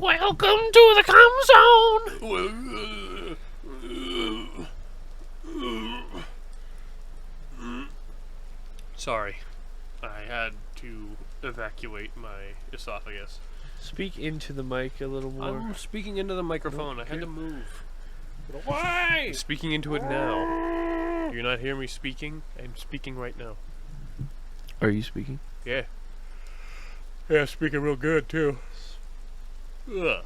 Welcome to the Com Zone! Sorry, I had to evacuate my esophagus. Speak into the mic a little more. I'm speaking into the microphone. I had to move. Why? I'm speaking into it now. Do you not hear me speaking? I'm speaking right now. Are you speaking? Yeah. Yeah, speaking real good, too. Ugh.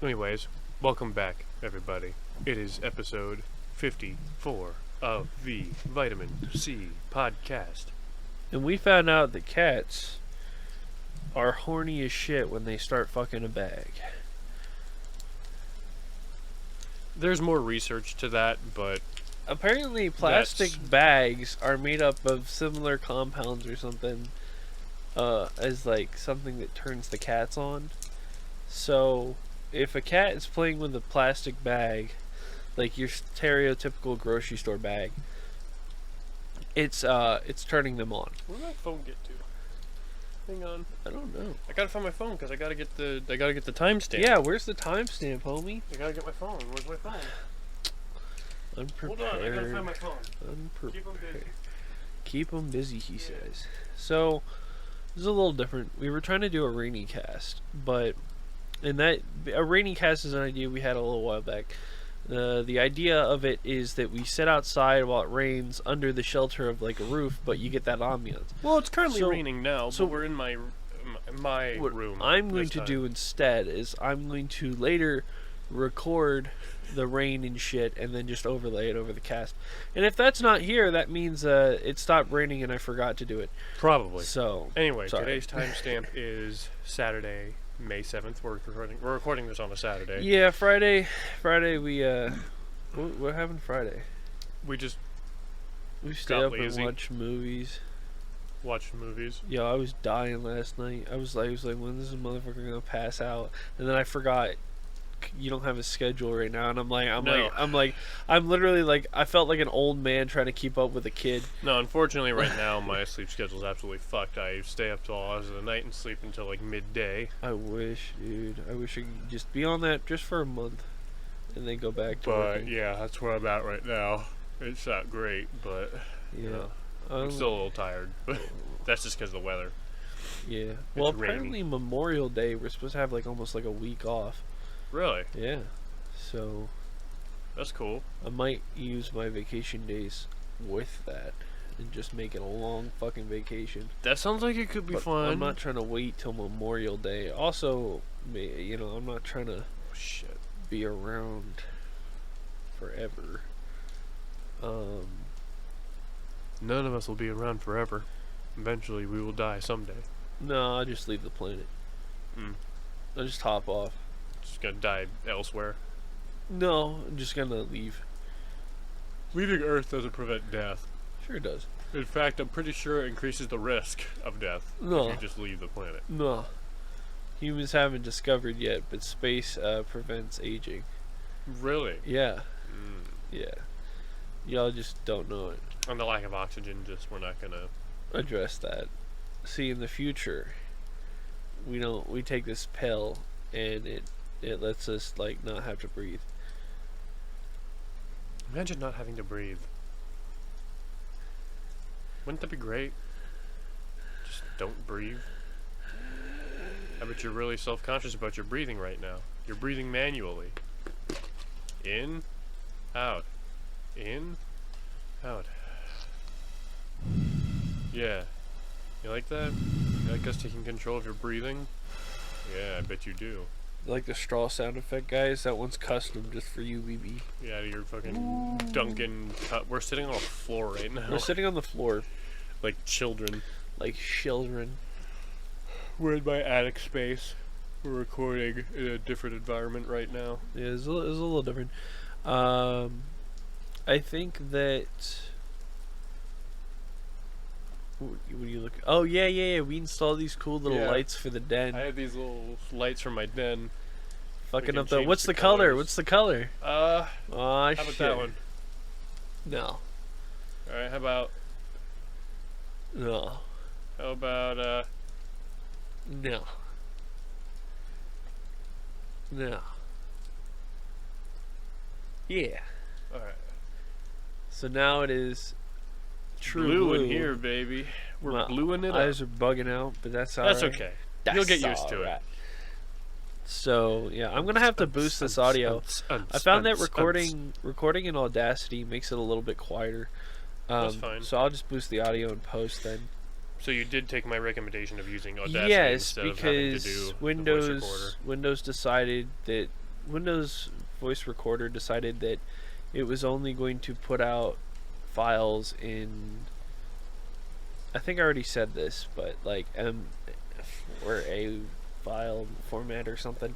Anyways, welcome back, everybody. It is episode 54 of the Vitamin C podcast. And we found out that cats are horny as shit when they start fucking a bag. There's more research to that, but apparently plastic bags are made up of similar compounds or something as like something that turns the cats on. So if a cat is playing with a plastic bag, like your stereotypical grocery store bag, it's turning them on. Where did my phone get to? Hang on. I don't know. I gotta find my phone because I gotta get the timestamp. Yeah, where's the timestamp, homie? I gotta get my phone. Where's my phone? Unprepared. Hold on, I gotta find my phone. Unprepared. Keep them busy. Keep them busy, he says. So, this is a little different. We were trying to do a rainy cast, but a rainy cast is an idea we had a little while back. The idea of it is that we sit outside while it rains under the shelter of like a roof, but you get that ambiance. Well, it's currently raining now, so but we're in my room. What I'm going to do instead is I'm going to later record the rain and shit and then just overlay it over the cast. And if that's not here, that means it stopped raining and I forgot to do it. Probably. So anyway, sorry. Today's timestamp is Saturday, May 7th. We're recording this on a Saturday. Yeah, Friday we what happened Friday? We stayed up and watched movies. Watched movies. Yo, I was dying last night. I was like, when is this motherfucker gonna pass out? And then I forgot you don't have a schedule right now, and I'm literally like, I felt like an old man trying to keep up with a kid. No, unfortunately, right now my sleep schedule is absolutely fucked. I stay up till all hours of the night and sleep until like midday. I wish, dude. I wish I could just be on that just for a month, and then go back to working. But yeah, that's where I'm at right now. It's not great, but yeah, I'm still a little tired. But that's just because of the weather. Yeah. Well, apparently Memorial Day we're supposed to have like almost like a week off. Really? Yeah. So that's cool. I might use my vacation days with that and just make it a long fucking vacation. That sounds like it could be fun. I'm not trying to wait till Memorial Day. Also, I'm not trying to be around forever. None of us will be around forever. Eventually, we will die someday. No, I'll just leave the planet. I'll just hop off. Just gonna die elsewhere. No, I'm just gonna leave. Leaving Earth doesn't prevent death. Sure it does. In fact, I'm pretty sure it increases the risk of death if you just leave the planet. No. Humans haven't discovered yet, but space prevents aging. Really? Yeah. Yeah. Y'all just don't know it. And the lack of oxygen, we're not gonna address that. See, in the future, we take this pill and it lets us like not have to breathe. Imagine not having to breathe. Wouldn't that be great? Just don't breathe. I bet you're really self-conscious about your breathing right now. You're breathing manually. In, out. In, out. Yeah. You like that? You like us taking control of your breathing? Yeah, I bet you do. You like the straw sound effect, guys? That one's custom just for you, BB. Yeah, you're fucking Duncan. We're sitting on a floor right now. We're sitting on the floor. Like children. Like children. We're in my attic space. We're recording in a different environment right now. Yeah, it's a little different. I think that... What do you look? Oh yeah. We installed these cool little lights for the den. I have these little lights for my den. Fucking up the. What's the color? What's the color? How about that one? No. Alright, how about... No. How about, No. No. Yeah. Alright. So now it is true Blue in blue. here, baby. We're My bluing it up. eyes are bugging out, but that's alright. That's okay. You'll get used to it. So yeah, I'm gonna have to boost this audio. I found that recording in Audacity makes it a little bit quieter. That's fine. So I'll just boost the audio in post then. So you did take my recommendation of using Audacity Yes, instead of having to because do Windows the voice recorder. Windows Voice Recorder decided that it was only going to put out files in. I think I already said this, but like or a file format or something,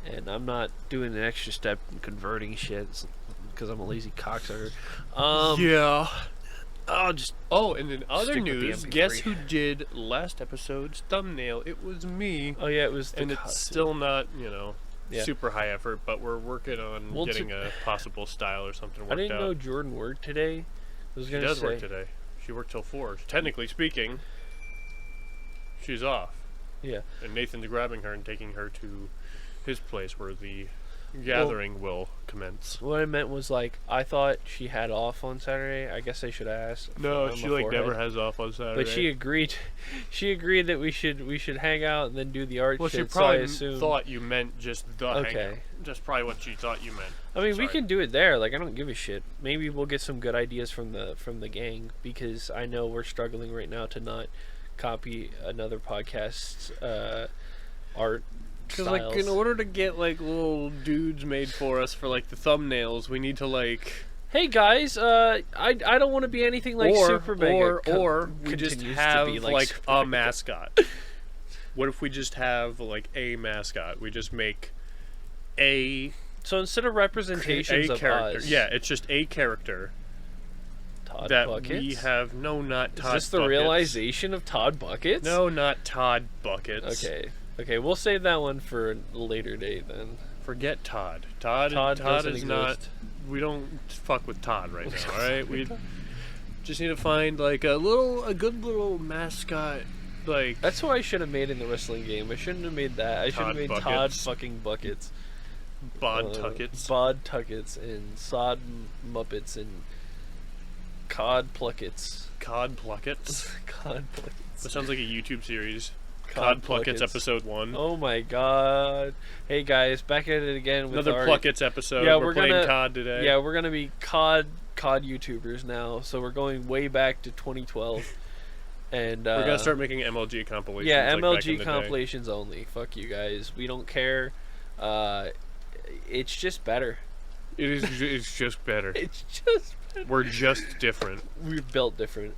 and I'm not doing an extra step in converting shit because I'm a lazy cocksucker. Yeah. I'll just and in other stick with the news, MP3. guess who did last episode's thumbnail? It was me. Oh yeah, it was. And it's still not, Yeah. super high effort, but we're working on Well, getting a possible style or something worked I didn't out. know Jordan worked today. I was She gonna does say. work today. She worked till 4. Technically speaking, she's off. Yeah. And Nathan's grabbing her and taking her to his place where the gathering will commence. What I meant was like I thought she had off on Saturday. I guess I should ask. No, on she my like forehead. never has off on Saturday. But she agreed. She agreed that we should hang out and then do the art Well, she shit. So I probably assumed. thought you meant just the Okay. hangout. That's probably what she thought you meant. I mean, we Sorry. can do it there. Like I don't give a shit. Maybe we'll get some good ideas from the gang because I know we're struggling right now to not copy another podcast's art. Because like in order to get like little dudes made for us for like the thumbnails, we need to like Hey guys, I don't want to be anything like Super Mega. or we just continues to have be like Super a Mega. mascot. What if we just have like a mascot? We just make a So instead of representations of character. us, Yeah, it's just a character Todd that Buckets. we have. No, not Todd. Is this the Buckets. realization of Todd Buckets? No, not Todd Buckets. Okay, we'll save that one for a later date then. Forget Todd. Todd doesn't is not. exist. We don't fuck with Todd right now. All right, we just need to find like a good little mascot. Like That's what I should have made in the wrestling game. I shouldn't have made that. I should have Todd made Todd Buckets. fucking Buckets. Bod Tuckets. Bod Tuckets and Sod Muppets and Cod Pluckets. Cod Pluckets. Cod Pluckets. That sounds like a YouTube series. Cod Pluckets episode 1. Oh my god. Hey guys, back at it again with Another our... Pluckets episode. Yeah, we're playing gonna, COD today. Yeah, we're gonna be COD YouTubers now. So we're going way back to 2012, and we're gonna start making MLG compilations. Yeah, like back in MLG the compilations only. Fuck you guys. We don't care. It's just better. It is. It's just better. It's just better. We're just different. We're built different.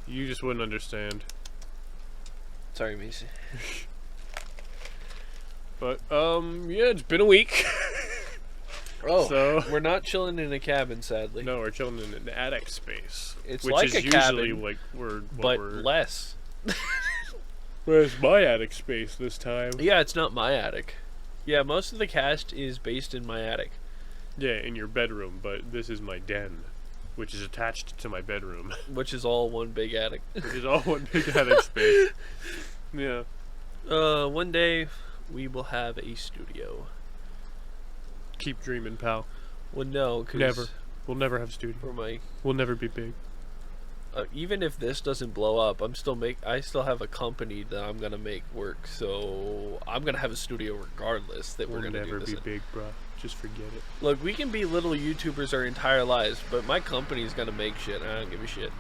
You just wouldn't understand. Sorry, Macy. But yeah, it's been a week. Oh, So- we're not chilling in a cabin, sadly. No, we're chilling in an attic space. It's which like is a usually cabin, like but less. Where's my attic space this time? Yeah, it's not my attic. Yeah, most of the cast is based in my attic. Yeah, in your bedroom, but this is my den, which is attached to my bedroom, Which is all one big attic. which is all one big attic space. Yeah. One day we will have a studio. Keep dreaming, pal. Well, no, 'cause Never. We'll never have a studio. for my We'll never be big. even if this doesn't blow up, I still have a company that I'm gonna make work. So I'm gonna have a studio regardless. That We'll we're gonna never do this be in. big, bro. Just forget it. Look, we can be little YouTubers our entire lives, but my company's gonna make shit. I don't give a shit.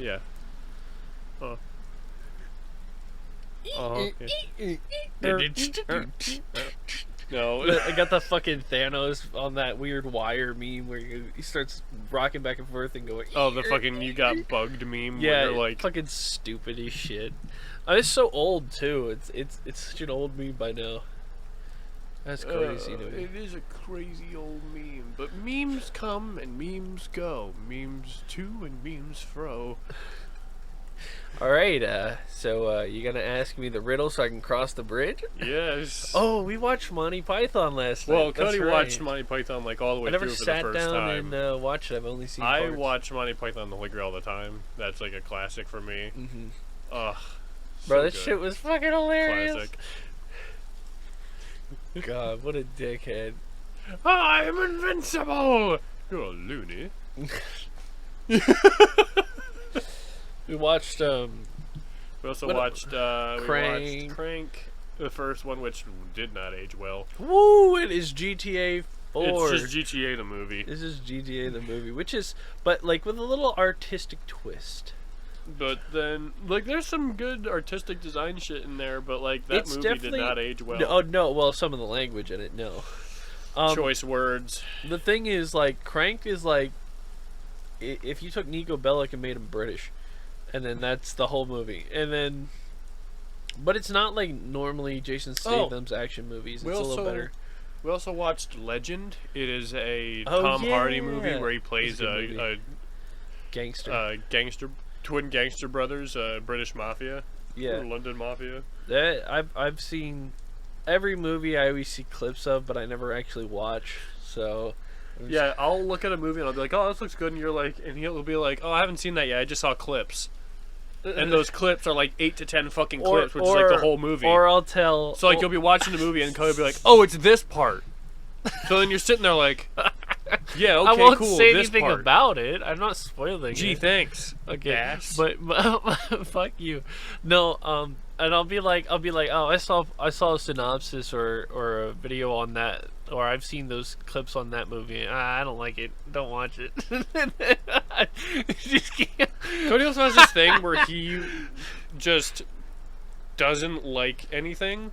Yeah. No. I got the fucking Thanos on that weird wire meme where he starts rocking back and forth and going. Oh, the fucking you got bugged meme. Yeah, where you're like, fucking stupid as shit. It's so old too. It's such an old meme by now. That's crazy to me. It is a crazy old meme, but memes come and memes go. Memes to and memes fro. All right. So you gonna ask me the riddle so I can cross the bridge? Yes. Oh, we watched Monty Python last night. Well, Cody That's watched right. Monty Python like all the way I never through for the sat first down time. and watched it. I've only seen I parts. watch Monty Python the Holy Grail all the time. That's like a classic for me. Mm-hmm. Ugh. Bro, so that good. shit was fucking hilarious. Classic. God, what a dickhead. I'm invincible! You're a loony. We watched We also What- watched Crank. Crank, the first one, which did not age well. woo, it is GTA 4. It's just GTA the movie. This is GTA the movie, which is, but like with a little artistic twist. But then, like, there's some good artistic design shit in there, but like that It's movie did definitely- not age well. Oh no, well some of the language in it, no. Choice words. The thing is, like, Crank is like, if you took Nico Bellic and made him British, and then that's the whole movie, and then, but it's not like normally Jason Statham's action movies. It's a little better. We also watched Legend. It is a Oh, Tom Hardy yeah. movie where he plays It's a good movie. Gangster. twin gangster brothers, British Mafia, Yeah. or London Mafia. That I've seen every movie. I always see clips of, but I never actually watch. So Yeah, I'll look at a movie and I'll be like, "Oh, this looks good," and you're like, and he'll be like, "Oh, I haven't seen that yet. I just saw clips." And those clips are like 8 to 10 fucking clips, which is like the whole movie. Or I'll tell. So like you'll be watching the movie and Cody will be like, "Oh, it's this part." So then you're sitting there like, "Yeah, okay, I won't cool." say this anything part. about it. I'm not spoiling Gee, it. thanks. Okay, Ass. but fuck you. No, and I'll be like, oh, I saw a synopsis or a video on that, or I've seen those clips on that movie. I don't like it. Don't watch it. Just can't. Cody also has this thing where he just doesn't like anything.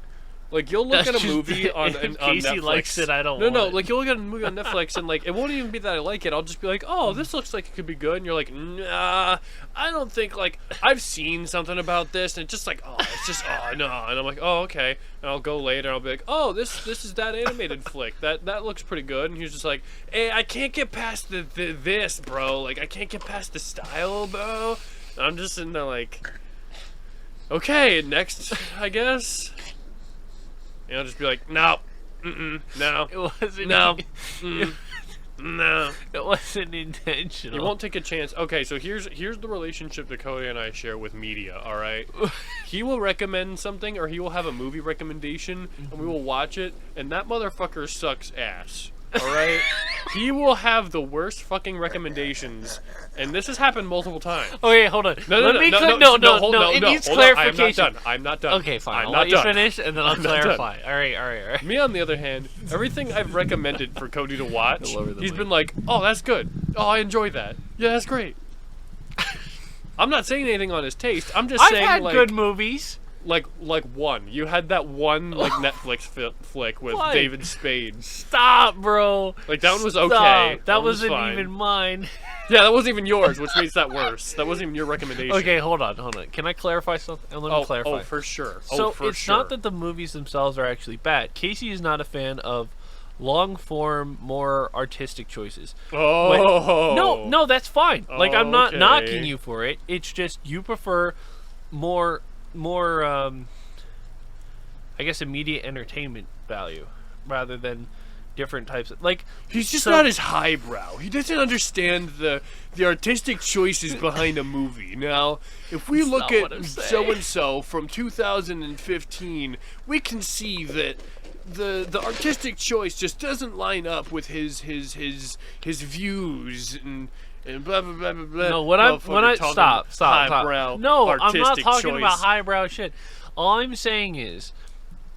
Like you'll look That's at a just- movie on if on Casey Netflix. likes it, I don't No, want it. like you'll look at a movie on Netflix and like it won't even be that I like it. I'll just be like, "Oh, this looks like it could be good," and you're like, "Nah, I don't think like I've seen something about this," and it's just like, "Oh, it's just oh no," and I'm like, "Oh, okay," and I'll go later. And I'll be like, "Oh, this is that animated flick that looks pretty good," and he's just like, "Hey, I can't get past this, bro. Like I can't get past the style, bro." And I'm just sitting there like, "Okay, next, I guess." And I'll just be like, "No, no, It wasn't. no, no." It wasn't intentional. You won't take a chance. Okay, so here's the relationship that Cody and I share with media. All right, he will recommend something, or he will have a movie recommendation, and we will watch it, and that motherfucker sucks ass. All right, he will have the worst fucking recommendations, and this has happened multiple times. Okay, hold on. No, Let me no. hold- It needs hold on. clarification. I'm not done. Okay, fine. I'm I'll not let you done. finish, and then I'll I'm not clarify. All right. Me, on the other hand, everything I've recommended for Cody to watch, Lower the he's mic. been like, "Oh, that's good. Oh, I enjoy that. Yeah, that's great." I'm not saying anything on his taste. I'm just I've saying, had like, good movies. like one. You had that one like Netflix flick with What? David Spade. Stop, bro. Like that one was Stop. okay. That was wasn't fine. even mine. Yeah, that wasn't even yours, which makes that worse. That wasn't even your recommendation. Okay, hold on. Can I clarify something? And let me clarify. Oh, for sure. So for it's sure. not that the movies themselves are actually bad. Casey is not a fan of long form, more artistic choices. Oh. No, that's fine. Like I'm not Okay. knocking you for it. It's just you prefer more I guess immediate entertainment value rather than different types of like He's just so- not as highbrow. He doesn't understand the artistic choices behind a movie. Now, if we That's look not what at I'm saying. so and so from 2015, we can see that the artistic choice just doesn't line up with his views and blah blah blah blah blah. No, when I Motherfucker stop. talking highbrow No, I'm not artistic talking choice. about highbrow shit. All I'm saying is,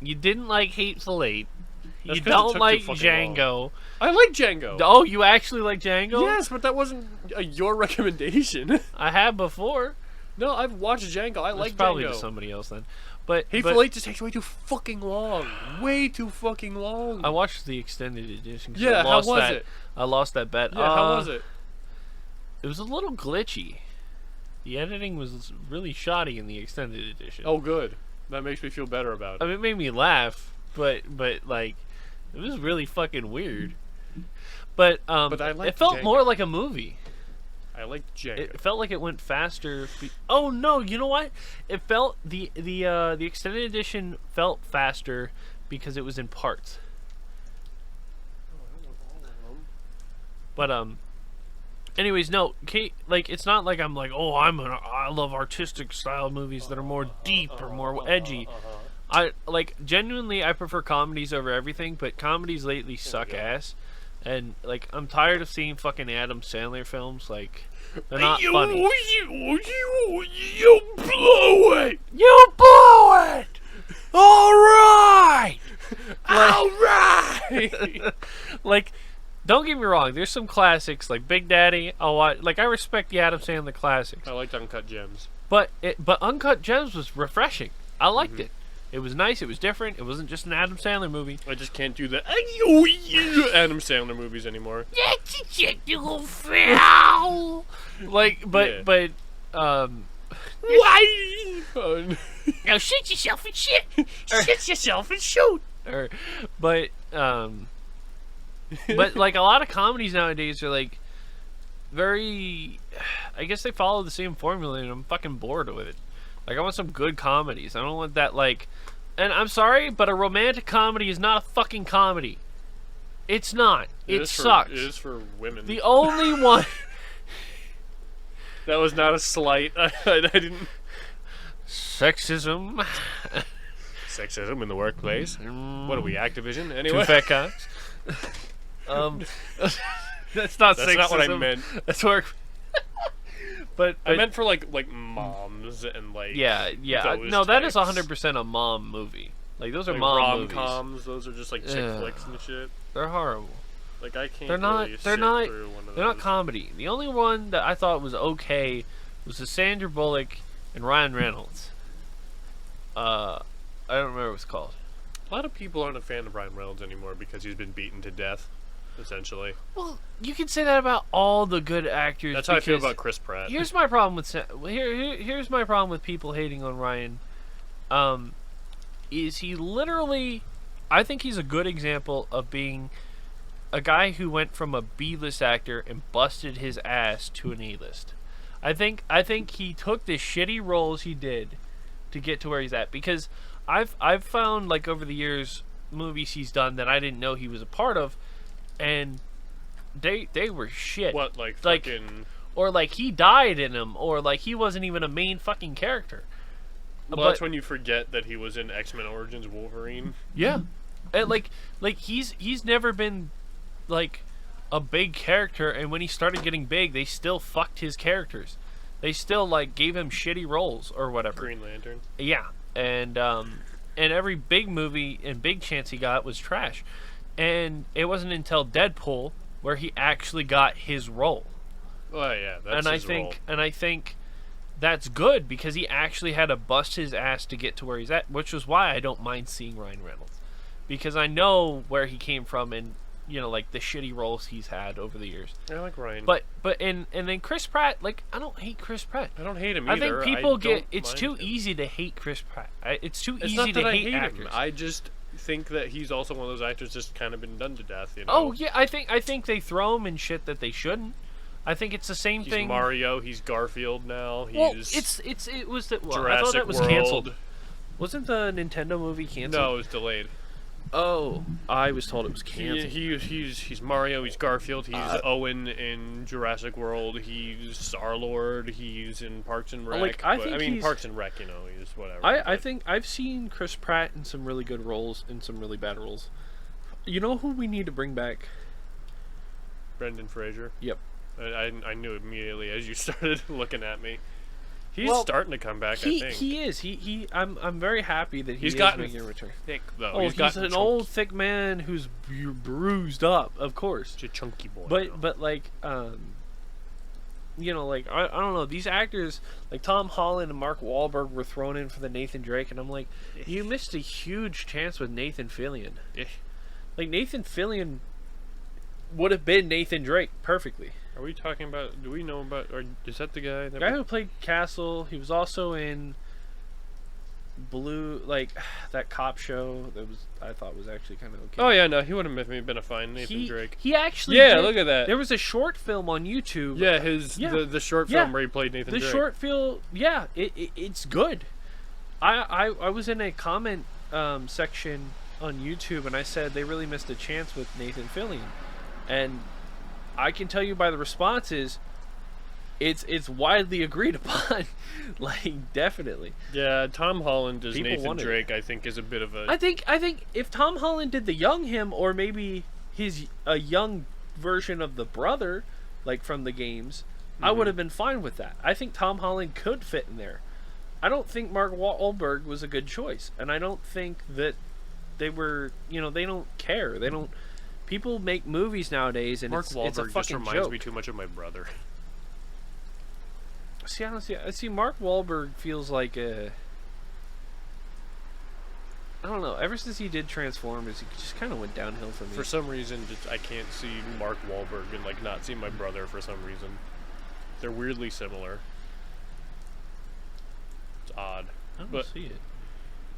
you didn't like Hateful Eight. That's You 'cause it don't took too like fucking Django. I like Django. Oh, you actually like Django? Yes, but that wasn't your recommendation. I have before. No, I've watched Django. I It's like probably Django. to somebody else then. But Hateful Eight just takes way too fucking long. Way too fucking long. I watched the extended edition. 'Cause Yeah, I how lost was that, it? I lost that bet. Yeah, how was it? It was a little glitchy. The editing was really shoddy in the extended edition. Oh, good. That makes me feel better about I it. mean, it made me laugh, but like, it was really fucking weird. But But I liked it felt Django. more like a movie. I liked Django. It felt like it went faster. Oh no! You know what? It felt the extended edition felt faster because it was in parts. But anyways, no, Kate. Like, it's not like I'm like, oh, I love artistic style movies that are more deep or more edgy. I like genuinely. I prefer comedies over everything, but comedies lately suck ass. And like, I'm tired of seeing fucking Adam Sandler films. Like, they're not funny. You blow it. You blow it. All right. All right. Like, don't get me wrong. There's some classics like Big Daddy. Like, I respect the Adam Sandler classics. I liked Uncut Gems. But Uncut Gems was refreshing. I liked it. It was nice. It was different. It wasn't just an Adam Sandler movie. I just can't do the Adam Sandler movies anymore. Like, but why? Now shoot yourself and shit. Shit yourself and shoot. But like, a lot of comedies nowadays are like very. I guess they follow the same formula, and I'm fucking bored with it. Like, I want some good comedies. I don't want that, like... And I'm sorry, but a romantic comedy is not a fucking comedy. It's not. It sucks. It is for women. The only one... That was not a slight. I didn't... Sexism. Sexism in the workplace. What are we, Activision? Anyway. Two fat cocks. That's not sexism. That's not what I meant. That's work... But I meant for like moms and like yeah. No, that is 100% a mom movie. Like, those are like mom movies. Rom-coms. Those are just like chick flicks and shit. They're horrible. Like, I can't. They're not. Really They're not. through one of They're not comedy. The only one that I thought was okay was the Sandra Bullock and Ryan Reynolds. I don't remember what it was called. A lot of people aren't a fan of Ryan Reynolds anymore because he's been beaten to death. Essentially. Well, you can say that about all the good actors. That's how I feel about Chris Pratt. Here's my problem with here's my problem with people hating on Ryan. Is he literally? I think he's a good example of being a guy who went from a B-list actor and busted his ass to an A-list. I think he took the shitty roles he did to get to where he's at, because I've found, like, over the years, movies he's done that I didn't know he was a part of. And they were shit. What, like fucking... Or like he died in them, or like he wasn't even a main fucking character. Well, that's when you forget that he was in X-Men Origins Wolverine. Yeah. And like he's never been like a big character, and when he started getting big, they still fucked his characters. They still like gave him shitty roles or whatever. Green Lantern. Yeah. And every big movie and big chance he got was trash. And it wasn't until Deadpool where he actually got his role. Oh yeah, that's his role. And I think that's good, because he actually had to bust his ass to get to where he's at, which was why I don't mind seeing Ryan Reynolds, because I know where he came from, and you know, like the shitty roles he's had over the years. I like Ryan. But and then Chris Pratt, like, I don't hate Chris Pratt. I don't hate him either. I think people it's too easy to hate Chris Pratt. It's too easy to hate actors. Him. I just think that he's also one of those actors just kind of been done to death, you know? Oh yeah, I think they throw him in shit that they shouldn't. I think it's the same thing. He's Mario. He's Garfield now. He's it was the Jurassic I thought that was World. Canceled. Wasn't the Nintendo movie canceled? No, it was delayed. Oh, I was told it was canceled. He's Mario. He's Garfield. He's Owen in Jurassic World. He's Star-Lord. He's in Parks and Rec. Parks and Rec. You know, he's whatever. I think I've seen Chris Pratt in some really good roles and some really bad roles. You know who we need to bring back? Brendan Fraser. Yep. I knew immediately as you started looking at me. He's starting to come back. I think he is. I'm very happy that he's making a return. Thick though. Oh, he's an old thick man who's bruised up, of course. He's a chunky boy. But like you know, like I don't know, these actors like Tom Holland and Mark Wahlberg were thrown in for the Nathan Drake, and I'm like, you missed a huge chance with Nathan Fillion. Like, Nathan Fillion would have been Nathan Drake perfectly. Are we talking about? Do we know about? Or is that the guy? The guy who played Castle. He was also in Blue, like that cop show that was I thought was actually kind of okay. Oh yeah, no, he would have been a fine Nathan Drake. He actually look at that. There was a short film on YouTube. Yeah, the short film where he played Nathan Drake. The short film, it's good. I was in a comment section on YouTube and I said they really missed a chance with Nathan Fillion, and I can tell you by the responses, it's widely agreed upon. Like, definitely. Yeah, Tom Holland as Nathan Drake, I think, is a bit of a... I think if Tom Holland did the young him, or maybe a young version of the brother, like from the games, I would have been fine with that. I think Tom Holland could fit in there. I don't think Mark Wahlberg was a good choice, and I don't think that they were, they don't care. They don't... People make movies nowadays, and it's a fucking joke. Mark Wahlberg just reminds me too much of my brother. See, honestly, I see Mark Wahlberg feels like a... I don't know. Ever since he did Transformers, he just kind of went downhill for me. For some reason, I can't see Mark Wahlberg and like not see my brother for some reason. They're weirdly similar. It's odd. I don't see it.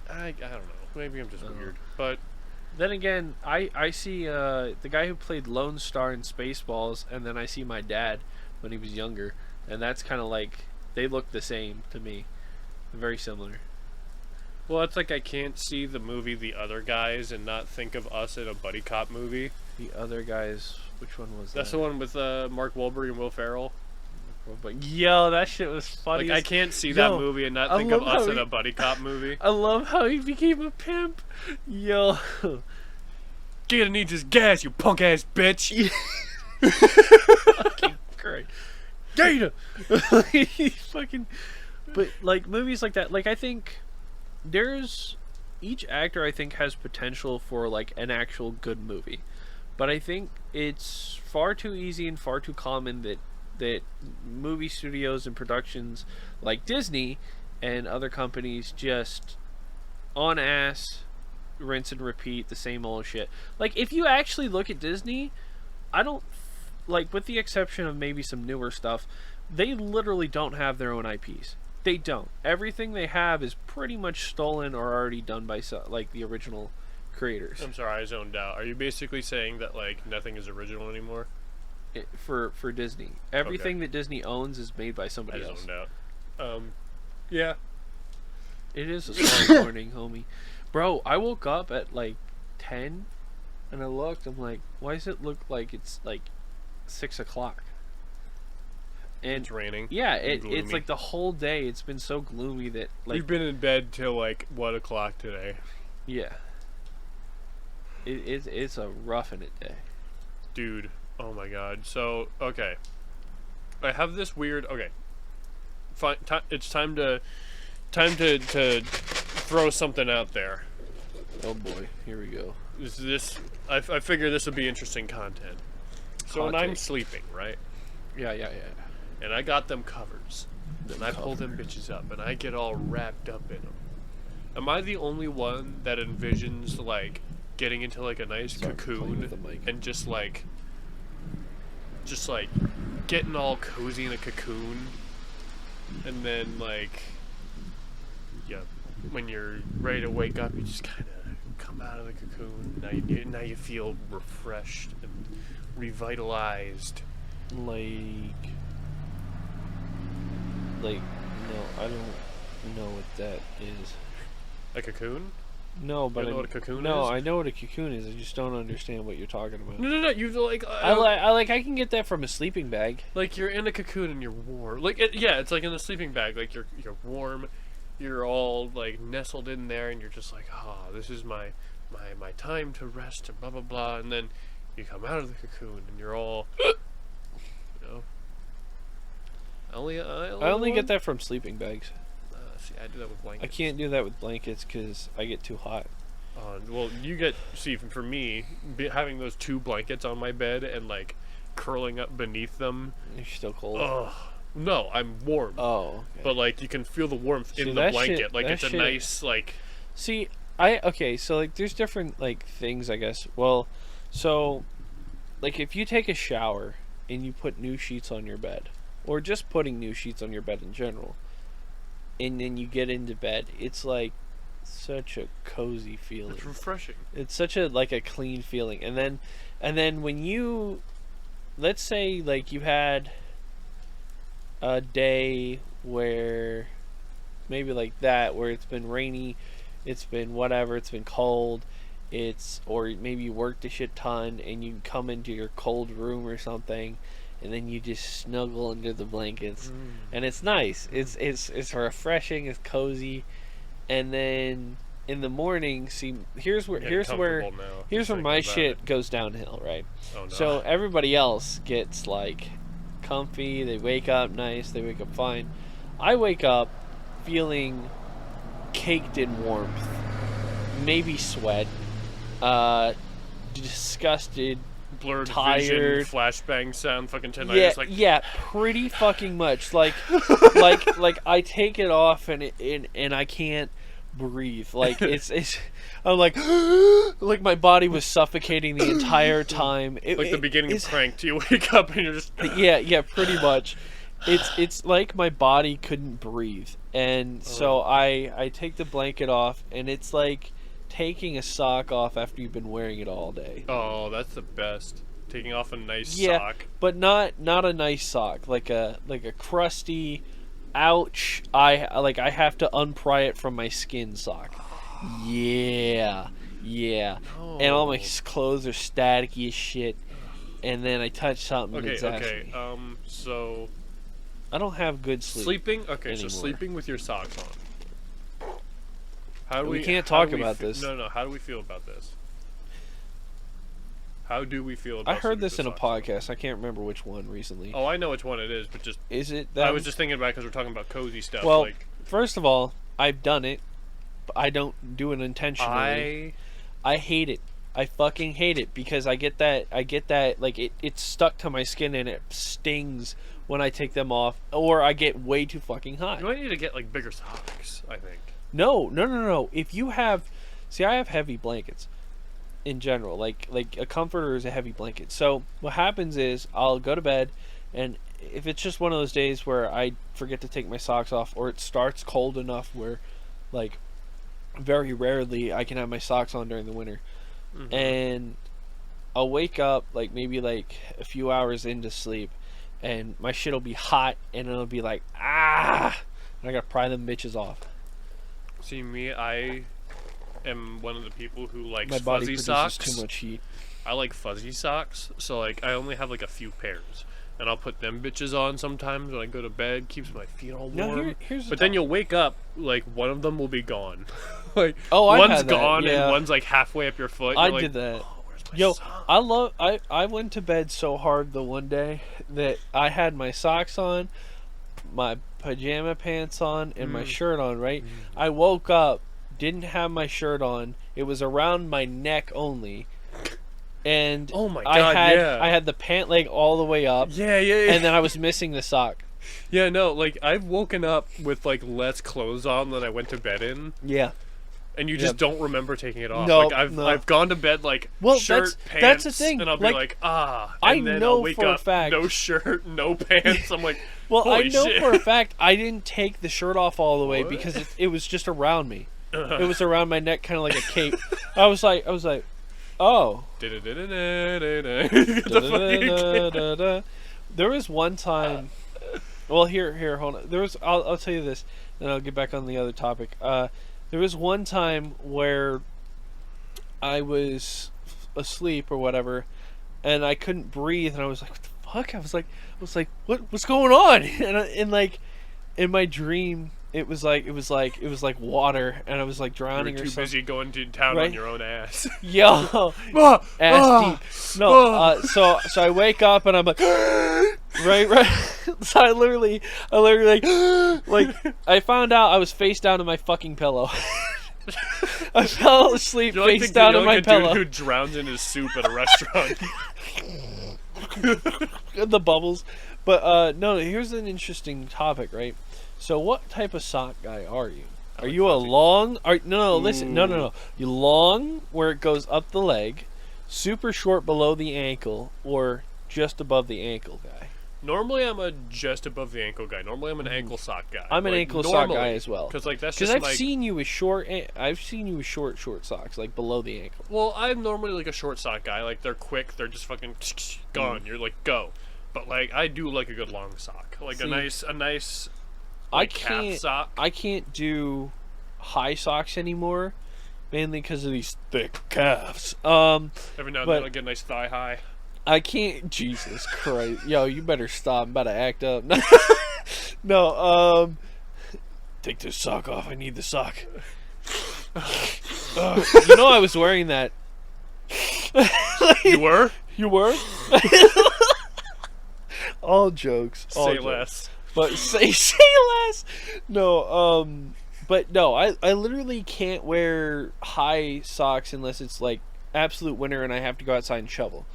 I don't know. Maybe I'm just weird. But then again, I see the guy who played Lone Star in Spaceballs, and then I see my dad when he was younger. And that's kind of like, they look the same to me. They're very similar. Well, it's like I can't see the movie The Other Guys and not think of us in a buddy cop movie. The Other Guys, which one was that? That's the one with Mark Wahlberg and Will Ferrell. Yo, that shit was funny. Like, I can't see that movie and not think of us in a buddy cop movie. I love how he became a pimp. Yo. Gator needs his gas, you punk ass bitch. Fucking great. Gator! Fucking... But, like, movies like that, like, I think each actor, I think, has potential for, like, an actual good movie. But I think it's far too easy and far too common that movie studios and productions like Disney and other companies just on ass, rinse and repeat the same old shit. Like, if you actually look at Disney, I don't... Like, with the exception of maybe some newer stuff, they literally don't have their own IPs. They don't. Everything they have is pretty much stolen or already done by, like, the original creators. I'm sorry, I zoned out. Are you basically saying that, like, nothing is original anymore? For Disney. Everything that Disney owns is made by somebody else. I zoned out. Yeah. It is a slow morning, homie. Bro, I woke up at, like, 10, and I looked, I'm like, why does it look like it's, like, 6 o'clock? And it's raining. Yeah, it's like the whole day. It's been so gloomy that, like, we've been in bed till like 1 o'clock today. Yeah. It's a roughing it day, dude. Oh my god. So okay, I have this weird. Okay, fine. It's time to throw something out there. Oh boy, here we go. I figure this would be interesting content. So when I'm sleeping, right? Yeah. And I got them covers. And I pull them bitches up, and I get all wrapped up in them. Am I the only one that envisions, like, getting into, like, a nice cocoon and just getting all cozy in a cocoon, and then, like, yeah, when you're ready to wake up, you just kind of come out of the cocoon. Now you feel refreshed and revitalized. Like, no, I don't know what that is. A cocoon? No, but you don't know what a cocoon is? No, I know what a cocoon is. I just don't understand what you're talking about. No. You like. I can get that from a sleeping bag. Like, you're in a cocoon and you're warm. Like, it's like in a sleeping bag. Like, you're warm. You're all like nestled in there, and you're just like, this is my time to rest and blah blah blah. And then you come out of the cocoon and you're all, I only get that from sleeping bags. See, I do that with blankets. I can't do that with blankets because I get too hot. Well, for me, having those 2 blankets on my bed and, like, curling up beneath them. You're still cold? Ugh. No, I'm warm. Oh, okay. But, like, you can feel the warmth in the blanket. Like, it's a nice, like... See, so, like, there's different, like, things, I guess. Well, so, like, if you take a shower and you put new sheets on your bed, or just putting new sheets on your bed in general, and then you get into bed, it's like such a cozy feeling. It's refreshing. It's such a like a clean feeling. And then when you, let's say like you had a day where maybe like that, where it's been rainy, it's been whatever, it's been cold, or maybe you worked a shit ton and you come into your cold room or something, and then you just snuggle under the blankets, and it's nice. It's refreshing. It's cozy, and then in the morning, see, here's where my shit goes downhill, right? Oh, no. So everybody else gets like comfy. They wake up nice. They wake up fine. I wake up feeling caked in warmth, maybe sweat, disgusted, blurred tired vision, flashbang sound, fucking tinnitus. Yeah, pretty fucking much. Like I take it off and I can't breathe. Like it's I'm like like my body was suffocating the entire time. The beginning of Cranked. You wake up and you're just yeah, pretty much. It's like my body couldn't breathe, and so I take the blanket off, and it's like taking a sock off after you've been wearing it all day. Oh, that's the best. Taking off a nice sock. But not a nice sock, like a crusty, ouch, I have to unpry it from my skin sock. Yeah. No. And all my clothes are staticky as shit, and then I touch something and it's Okay. So I don't have good sleep. Sleeping? Okay, anymore. so sleeping with your socks on. How do we can't talk about this. No, how do we feel about this? How do we feel about I heard sleeping this with in a socks on? podcast. I can't remember which one recently. Oh, I know which one it is, but just... Is it that? I was just thinking about it because we're talking about cozy stuff. Well, like, first of all, I've done it, but I don't do it intentionally. I hate it. I fucking hate it because I get that like it's stuck to my skin and it stings when I take them off, or I get way too fucking hot. You might need to get like bigger socks, I think. No. If you have, see, I have heavy blankets in general. Like a comforter is a heavy blanket. So what happens is I'll go to bed, and if it's just one of those days where I forget to take my socks off, or it starts cold enough where, like, very rarely I can have my socks on during the winter, and I'll wake up like maybe like a few hours into sleep, and my shit will be hot, and it'll be like, and I gotta pry them bitches off. See, me, I am one of the people who likes My body fuzzy produces socks. too much heat. I like fuzzy socks, so like I only have like a few pairs, and I'll put them bitches on sometimes when I go to bed. Keeps my feet all warm. But then you'll wake up, like one of them will be gone. Like one's gone and one's like halfway up your foot. I like, did that. Oh, where's my Yo, sock? I went to bed so hard the one day that I had my socks on, my pajama pants on, and my shirt on, right? I woke up, didn't have my shirt on. It was around my neck only. And oh my God, I had the pant leg all the way up. Yeah. And then I was missing the sock. Yeah, no, like I've woken up with like less clothes on than I went to bed in. Yeah. And you just don't remember taking it off. No, like I've gone to bed like shirt, pants, that's the thing. And I'll be like, and I then know I'll wake for up, a fact, no shirt, no pants. I'm like, well, holy I know shit. for a fact I didn't take the shirt off all the way because it was just around me. It was around my neck, kind of like a cape. I was like, oh. There was one time. Well, here, hold on. There was. I'll tell you this, then I'll get back on the other topic. There was one time where I was asleep or whatever, and I couldn't breathe, and I was like, "What the fuck?" I was like, "What's going on?" And like, in my dream, it was like water, and I was like drowning. You were or too something. busy going to town on your own ass. Yo, ass deep. No, so I wake up and I'm like, right. So I literally like I found out I was face down in my fucking pillow. I fell asleep face down in my pillow. Dude who drowns in his soup at a restaurant. The bubbles, but no. Here's an interesting topic, right? So, what type of sock guy are you? Are you a long? Listen, no. You long where it goes up the leg, super short below the ankle, or just above the ankle guy? Normally, I'm a just above the ankle guy. Normally, I'm an ankle sock guy. I'm an ankle sock guy as well. Because like that's Because just I've seen you with short socks, like below the ankle. Well, I'm normally like a short sock guy. Like they're quick. They're just fucking gone. You're like go. But like I do like a good long sock. Like a nice. Like, calf sock. I can't do high socks anymore, mainly because of these thick calves. Every now and then I get a nice thigh high. I can't. Jesus Christ, yo, you better stop. I'm about to act up. No, take this sock off. I need the sock. You know I was wearing that. You were? You were? All jokes. Say less. But say less. No, but no, I literally can't wear high socks unless it's like absolute winter and I have to go outside and shovel.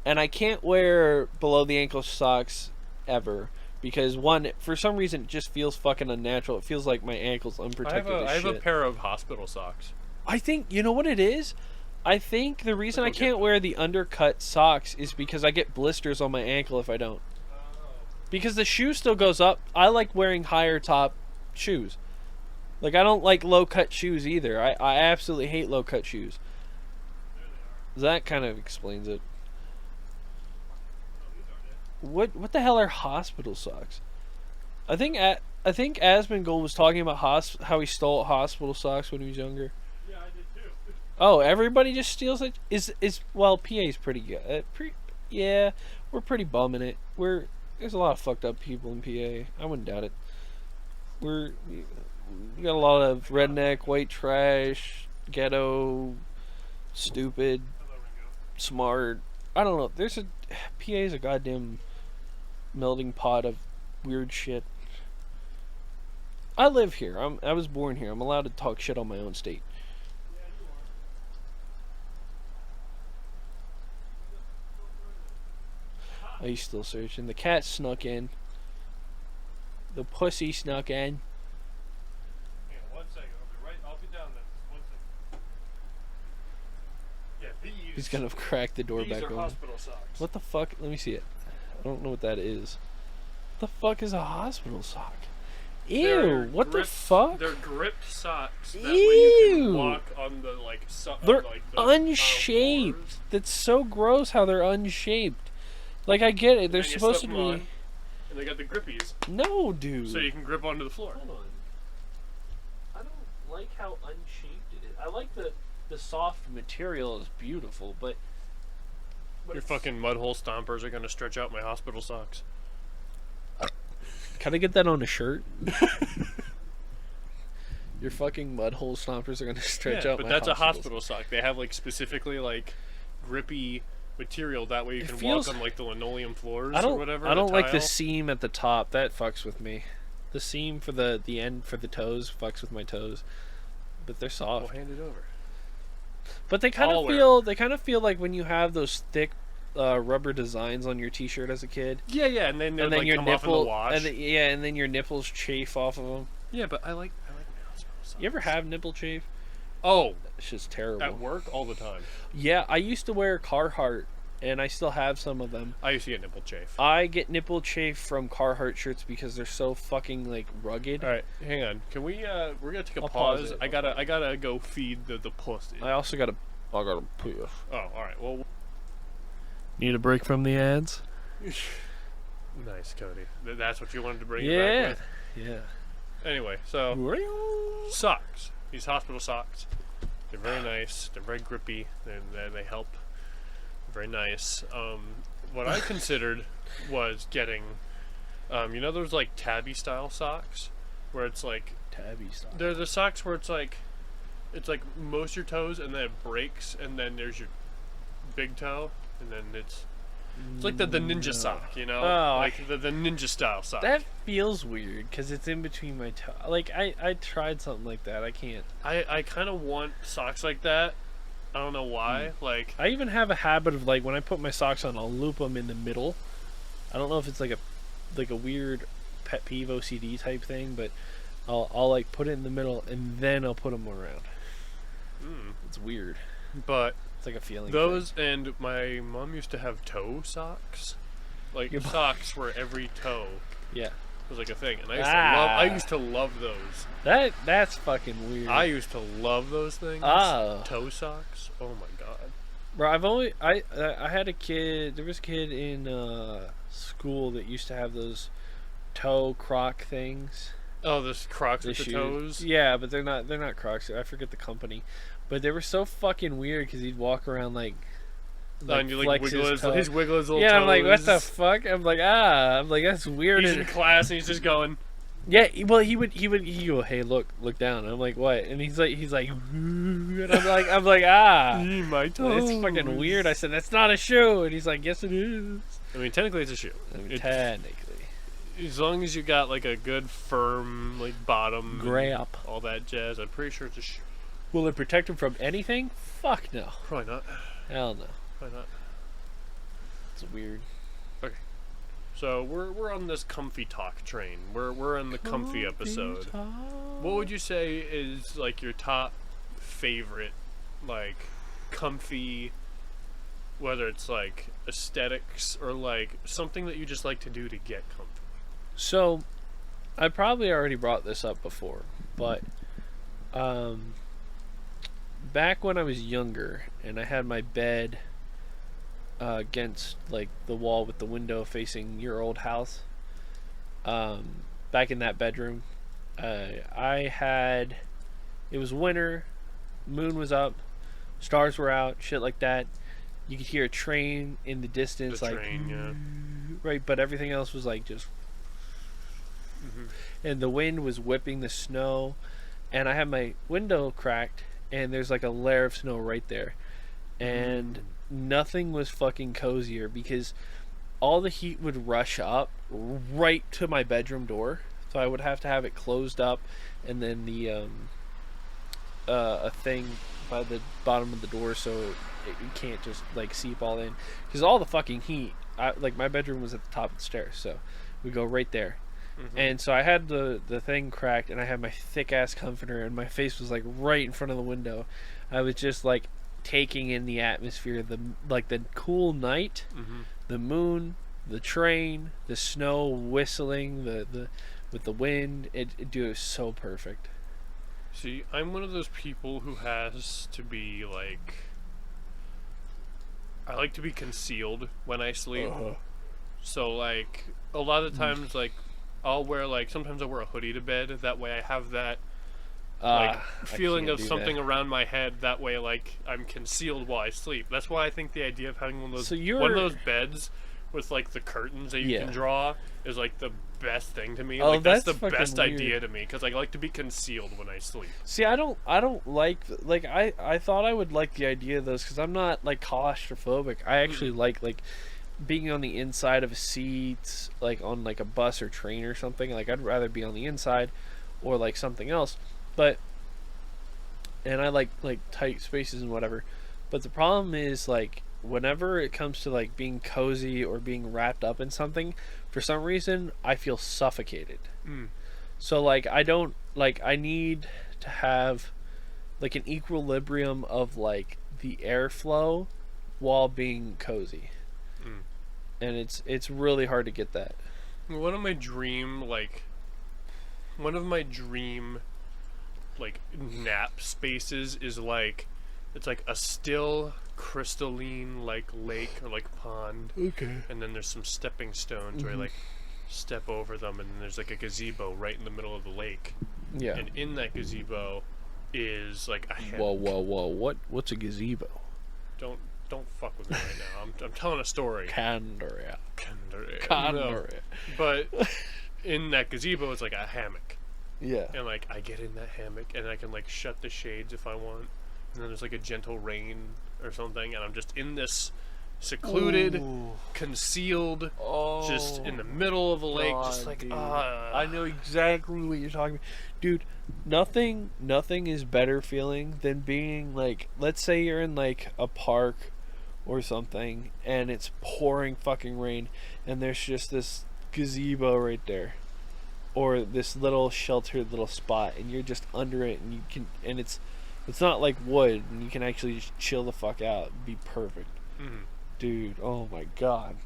And I can't wear below the ankle socks ever because one, for some reason, it just feels fucking unnatural. It feels like my ankle's unprotected. I have a pair of hospital socks. I think you know what it is. I think the reason I can't wear the undercut socks is because I get blisters on my ankle if I don't. Because the shoe still goes up. I like wearing higher top shoes. Like I don't like low cut shoes either. I absolutely hate low cut shoes. That kind of explains it. What the hell are hospital socks? I think Asmongold was talking about how he stole hospital socks when he was younger. Yeah, I did too. Oh, everybody just steals it. Well, PA's pretty good. Yeah, we're pretty bumming it. There's a lot of fucked up people in PA. I wouldn't doubt it. We got a lot of redneck, white trash, ghetto, stupid, smart. I don't know. PA's a goddamn melting pot of weird shit. I live here. I was born here. I'm allowed to talk shit on my own state. Are you still searching? The cat snuck in. The pussy snuck in. Hang on 1 second. I'll be down there. 1 second. Yeah, He's gonna crack the door back open. Hospital socks. What the fuck? Let me see it. I don't know what that is. What the fuck is a hospital sock? Ew! What the fuck? They're gripped socks. That Ew! way you can walk on the They're the unshaped. That's so gross how they're unshaped. Like I get it. They're supposed to be. And they got the grippies. No, dude. So you can grip onto the floor. Hold on. I don't like how unshaped it is. I like the soft material is beautiful, but Your fucking mud hole stompers are gonna stretch out my hospital socks. Can I get that on a shirt? Your fucking mud hole stompers are gonna stretch out. But that's a hospital sock. They have like specifically like grippy material. That way you can walk on like the linoleum floors or whatever. I don't like the seam at the top. That fucks with me. The seam for the end for the toes fucks with my toes. But they're soft. We'll hand it over. But they kind of feel like when you have those thick rubber designs on your t-shirt as a kid. Yeah, and then like your come nipple off in the wash. and then your nipples chafe off of them. Yeah, but I like my hospital socks. You ever have nipple chafe? Oh, it's just terrible. At work all the time. Yeah, I used to wear Carhartt, and I still have some of them. I used to get nipple chafe. I get nipple chafe from Carhartt shirts because they're so fucking like rugged. All right, hang on. Can we? We're gonna take a pause. I gotta go feed the pussy. I gotta pee. Oh, all right. Well, need a break from the ads. Nice, Cody. That's what you wanted to bring it back with. Yeah. Anyway, so socks. These hospital socks. They're very nice. They're very grippy. They help. Very nice. What I considered was getting, those like tabby style socks, where it's like tabby style. They're the socks where it's like most of your toes, and then it breaks, and then there's your big toe, and then it's like the ninja sock, you know, like the ninja style sock. That feels weird because it's in between my toe. Like I tried something like that. I can't. I kind of want socks like that. I don't know why. Like I even have a habit of like when I put my socks on, I'll loop them in the middle. I don't know if it's like a weird pet peeve OCD type thing, but I'll like put it in the middle and then I'll put them around. It's weird, but it's like a feeling. Those thing. And my mom used to have toe socks, Like socks where every toe Yeah. was like a thing, and I used to love those. That's fucking weird. I used to love those things. Toe socks. Oh my god. Bro, I had a kid. There was a kid in school that used to have those toe Croc things. Oh, those Crocs with the toes. Yeah, but they're not Crocs. I forget the company, but they were so fucking weird because he'd walk around like and you like wiggle his wiggle his little yeah, toes. I'm like, what the fuck? I'm like, that's weird. He's in class and he's just going. Yeah, well, he would go, hey, look down. I'm like, what? And he's like, and I'm like, my toes. It's fucking weird. I said, that's not a shoe, and he's like, yes, it is. I mean, technically, it's a shoe. Technically, as long as you got like a good firm like bottom, grip, all that jazz, I'm pretty sure it's a shoe. Will it protect him from anything? Fuck no. Probably not. Hell no. Probably not. It's weird. Okay. So we're on this comfy talk train. We're on the comfy episode. Talk. What would you say is like your top favorite like comfy, whether it's like aesthetics or like something that you just like to do to get comfy? So I probably already brought this up before, but back when I was younger and I had my bed against like the wall with the window facing your old house, back in that bedroom, it was winter, moon was up, stars were out, shit like that. You could hear a train in the distance, right, but everything else was like just and the wind was whipping the snow, and I had my window cracked and there's like a layer of snow right there, and nothing was fucking cozier because all the heat would rush up right to my bedroom door, so I would have to have it closed up, and then the a thing by the bottom of the door so it can't just like seep all in, because all the fucking heat, like my bedroom was at the top of the stairs, so we go right there. And so I had the thing cracked, and I had my thick ass comforter, and my face was like right in front of the window. I was just like taking in the atmosphere, the cool night, the moon, the train, the snow whistling, the with the wind. It was so perfect. See, I'm one of those people who has to be like, I like to be concealed when I sleep. So like a lot of times like I'll wear like, sometimes I'll wear a hoodie to bed, that way I have that like feeling of something around my head, that way like I'm concealed while I sleep. That's why I think the idea of having one of those beds with like the curtains that you can draw is like the best thing to me. Like that's the best idea to me, because I like to be concealed when I sleep. See, I don't like I thought I would like the idea of those because I'm not like claustrophobic. I actually like being on the inside of a seat, like on like a bus or train or something. Like I'd rather be on the inside or like something else. But and I like tight spaces and whatever. But the problem is like whenever it comes to like being cozy or being wrapped up in something, for some reason I feel suffocated. So like I need to have like an equilibrium of like the airflow while being cozy. And it's really hard to get that. One of my dream nap spaces is like, it's like a still crystalline like lake or like pond. Okay. And then there's some stepping stones where I like step over them, and then there's like a gazebo right in the middle of the lake. Yeah. And in that gazebo is like a hammock. Whoa. What's a gazebo? Don't fuck with me right now. I'm telling a story. Candoria. No. But in that gazebo is like a hammock. Yeah. And like I get in that hammock and I can like shut the shades if I want. And then there's like a gentle rain or something, and I'm just in this secluded, concealed, just in the middle of a lake, just like I know exactly what you're talking about. Dude, nothing is better feeling than being like, let's say you're in like a park or something and it's pouring fucking rain and there's just this gazebo right there, or this little sheltered little spot, and you're just under it, and you can, and it's not like wood, and you can actually just chill the fuck out. It'd be perfect. Dude, oh my god.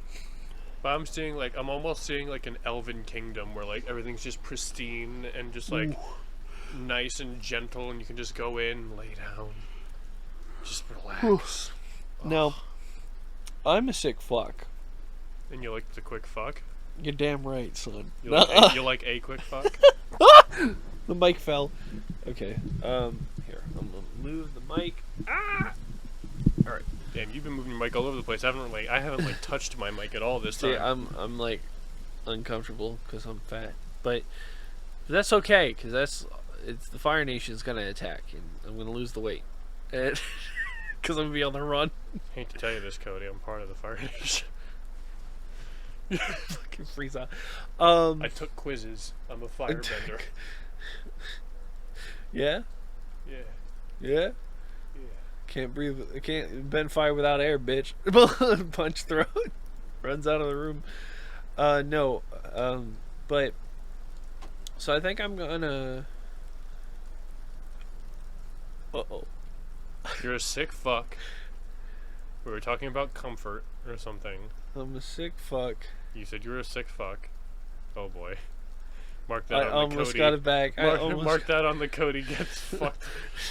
But I'm almost seeing like an elven kingdom where like everything's just pristine and just like nice and gentle, and you can just go in, lay down, just relax. No, I'm a sick fuck. And you like the quick fuck? You're damn right, son. You like a quick fuck? The mic fell. Okay. Here, I'm gonna move the mic. Ah! Alright. Damn, you've been moving your mic all over the place. I haven't touched my mic at all this time. See, I'm like uncomfortable because I'm fat, but that's okay because it's the Fire Nation's gonna attack and I'm gonna lose the weight, because I'm gonna be on the run. Hate to tell you this, Cody. I'm part of the Fire Nation. Fucking freeze out. I took quizzes. I'm a firebender. Yeah. Yeah. Yeah. Yeah. Can't breathe. Can't bend fire without air, bitch. Punch throat. Runs out of the room. No. But. So I think I'm gonna. Uh-oh. You're a sick fuck. We were talking about comfort or something. I'm a sick fuck. You said you were a sick fuck. Oh boy. Mark that I on the almost Cody. got it back. Mark that on the Cody gets fucked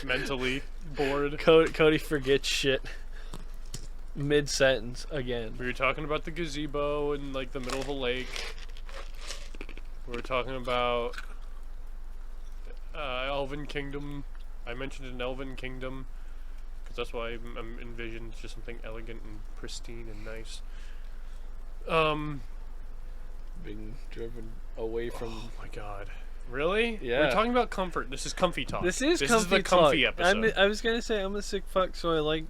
mentally bored. Cody forgets shit. Mid-sentence again. We were talking about the gazebo in like the middle of a lake. We were talking about Elven Kingdom. I mentioned an Elven Kingdom because that's why I'm envisioned just something elegant and pristine and nice. Being driven away from. Oh my god. Really? Yeah. We're talking about comfort. This is comfy talk. This is the comfy comfy talk. episode. I was gonna say I'm a sick fuck, so I like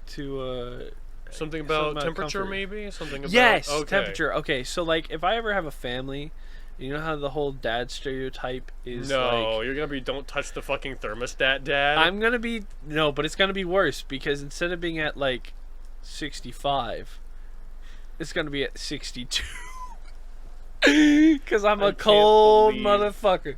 to something about something temperature, comfort. maybe. Something about yes, okay. temperature. Okay, so like if I ever have a family, you know how the whole dad stereotype is. No, like, you're gonna be don't touch the fucking thermostat, Dad. I'm gonna be no, but it's gonna be worse because instead of being at like 65, it's gonna be at 62. Because I'm a cold motherfucker.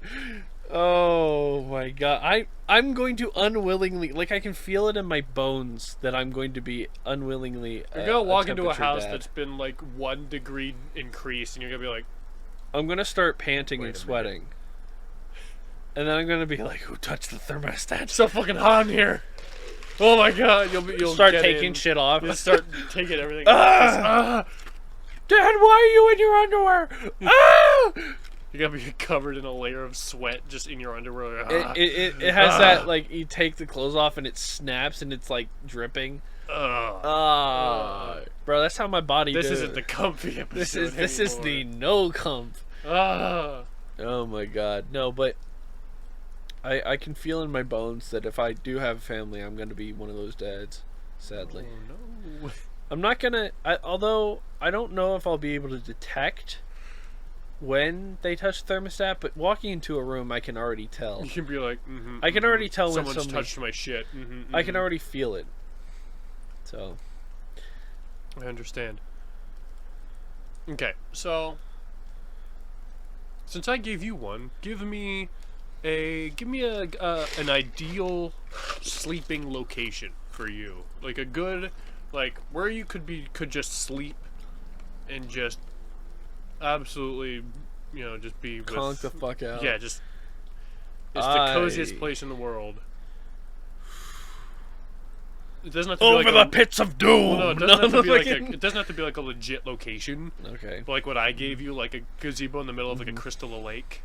Oh my god. I'm going to unwillingly, like I can feel it in my bones that I'm going to be unwillingly. You're gonna walk into a house dad. that's been like 1 degree increase, and you're gonna be like, I'm gonna start panting and Wait a sweating. And then I'm gonna be like, who touched the thermostat? it's so fucking hot in here. Oh my god, you'll start get taking in. shit off. You'll start taking everything. Dad, why are you in your underwear? Ah! You're gonna be covered in a layer of sweat just in your underwear. It has that, like, you take the clothes off and it snaps and it's, like, dripping. Bro, that's how my body This does. isn't the comfy episode This is the no comp. Oh my god. No, but I can feel in my bones that if I do have a family, I'm going to be one of those dads, sadly. Oh, no. I'm not gonna. Although I don't know if I'll be able to detect when they touch the thermostat, but walking into a room, I can already tell. You can be like, I can already tell when someone's touched my shit. I can already feel it. So. I understand. Okay, so since I gave you one, give me an ideal sleeping location for you, like a good. Like where you could just sleep and just absolutely, just be conk the fuck out. Yeah, just it's the coziest place in the world. It doesn't have to over be like the pits of doom. Well, no, it doesn't have to be like a legit location. Okay. But like what I gave you, like a gazebo in the middle of like a crystal lake.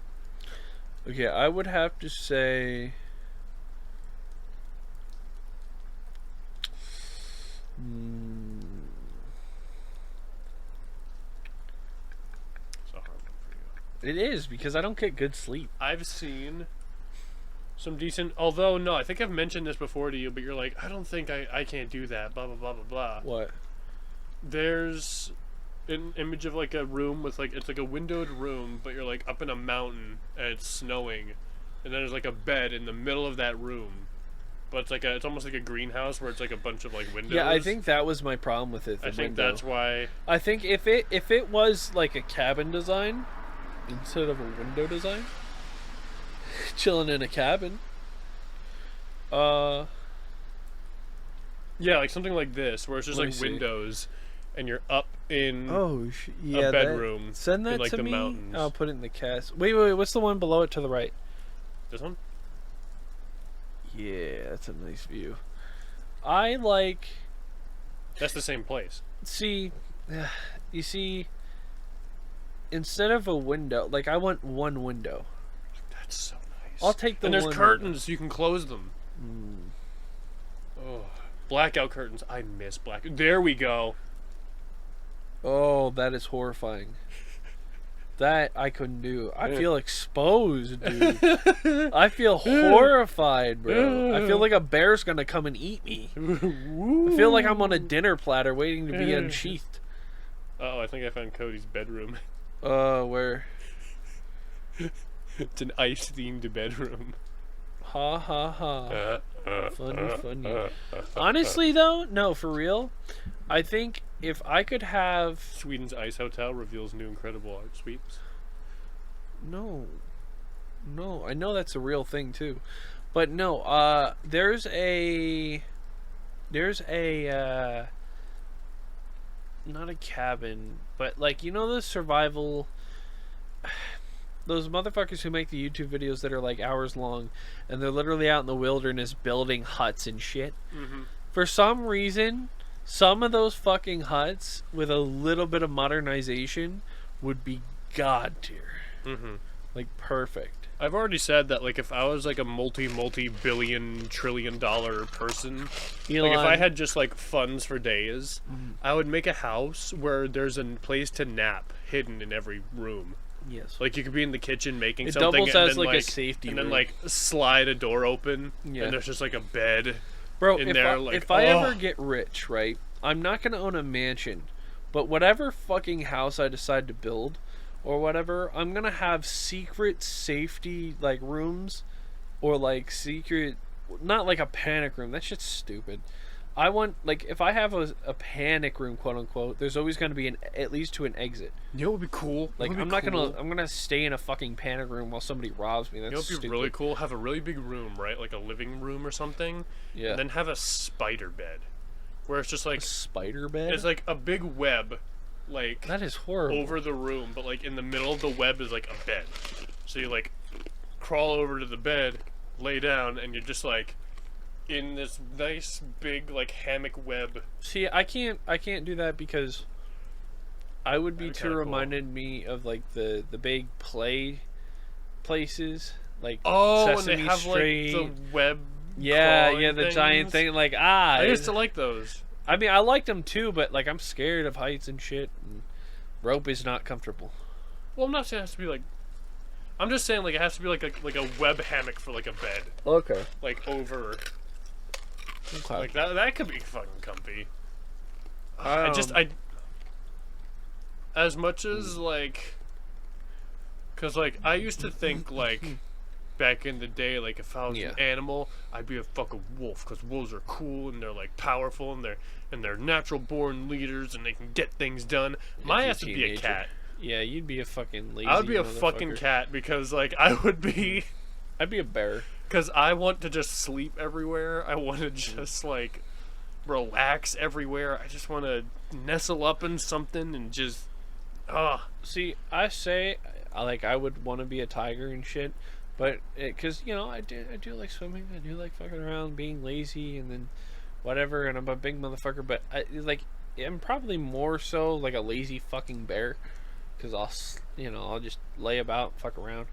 Okay, I would have to say. It's a hard one for you. It is because I don't get good sleep. I've seen some decent. Although no, I think I've mentioned this before to you, but you're like, I don't think I can't do that. Blah blah blah blah blah. What? There's an image of like a room with like it's like a windowed room, but you're like up in a mountain and it's snowing, and then there's like a bed in the middle of that room. But it's almost like a greenhouse where it's like a bunch of like windows. Yeah, I think that was my problem with it. I think that's why. I think if it was like a cabin design instead of a window design, chilling in a cabin. Yeah, like something like this where it's just like windows, and you're up in yeah, a bedroom. Send that in, like, to the me. mountains. I'll put it in the cast. Wait, what's the one below it to the right? This one? Yeah, that's a nice view. I like. That's the same place. See, you see, instead of a window, like I want one window. That's so nice. I'll take the And there's one curtains, so you can close them. Mm. Oh, blackout curtains. I miss black. There we go. Oh, that is horrifying. That I couldn't do. I feel exposed, dude. I feel horrified, bro. I feel like a bear's gonna come and eat me. I feel like I'm on a dinner platter waiting to be unsheathed. Oh, I think I found Cody's bedroom. Where? It's an ice-themed bedroom. Ha ha ha. Funny. Honestly, though, no, for real. I think if I could have... Sweden's Ice Hotel reveals new incredible art suites. No, I know that's a real thing too, but no. There's a not a cabin, but like, you know, the survival. Those motherfuckers who make the YouTube videos that are like hours long, and they're literally out in the wilderness building huts and shit. Mm-hmm. For some reason, some of those fucking huts with a little bit of modernization would be god tier. Mm-hmm. Like, perfect. I've already said that, like, if I was like a multi-billion trillion dollar person, Elon. like if I had just like funds for days, I would make a house where there's a place to nap hidden in every room. Yes. Like, you could be in the kitchen making It something, doubles and as then like a safety and room. then like slide a door open, Yeah. and there's just like a bed. Bro, in if there, I, like, if I oh. ever get rich, right, I'm not gonna own a mansion, but whatever fucking house I decide to build, or whatever, I'm gonna have secret safety like rooms, or like secret, not like a panic room. That shit's stupid. I want, like, if I have a panic room, quote unquote, there's always gonna be at least to an exit. You know what would be cool? Like, I'm gonna stay in a fucking panic room while somebody robs me. That's You know what would be stupid. really cool? Have a really big room, right? Like a living room or something. Yeah. And then have a spider bed, where it's just like A spider bed. it's like a big web, like That is horrible. over the room, but like in the middle of the web is like a bed. So you like crawl over to the bed, lay down, and you're just like in this nice big like hammock web. See, I can't do that because I would be That'd be too kinda reminded me of like the big play places like Oh, and Sesame they have Street. like the web. yeah, crawling the giant things. thing. Like I used to like those. I mean, I liked them too, but like I'm scared of heights and shit. And rope is not comfortable. Well, I'm not saying it has to be like. I'm just saying like it has to be like a web hammock for like a bed, Okay. like over. Like that could be fucking comfy. I as much as like, cause like I used to think like back in the day, like if I was an animal, I'd be a fucking wolf, cause wolves are cool and they're like powerful and they're natural born leaders and they can get things done. My ass would be a cat. Yeah, you'd be a fucking lazy I would be a fucking motherfucker. cat because like I would be. I'd be a bear. Because I want to just sleep everywhere. I want to just, like, relax everywhere. I just want to nestle up in something and just... See, I say, I would want to be a tiger and shit, but, because, you know, I do like swimming. I do like fucking around, being lazy, and then whatever, and I'm a big motherfucker, but, I'm probably more so, like, a lazy fucking bear, because I'll just lay about, fuck around.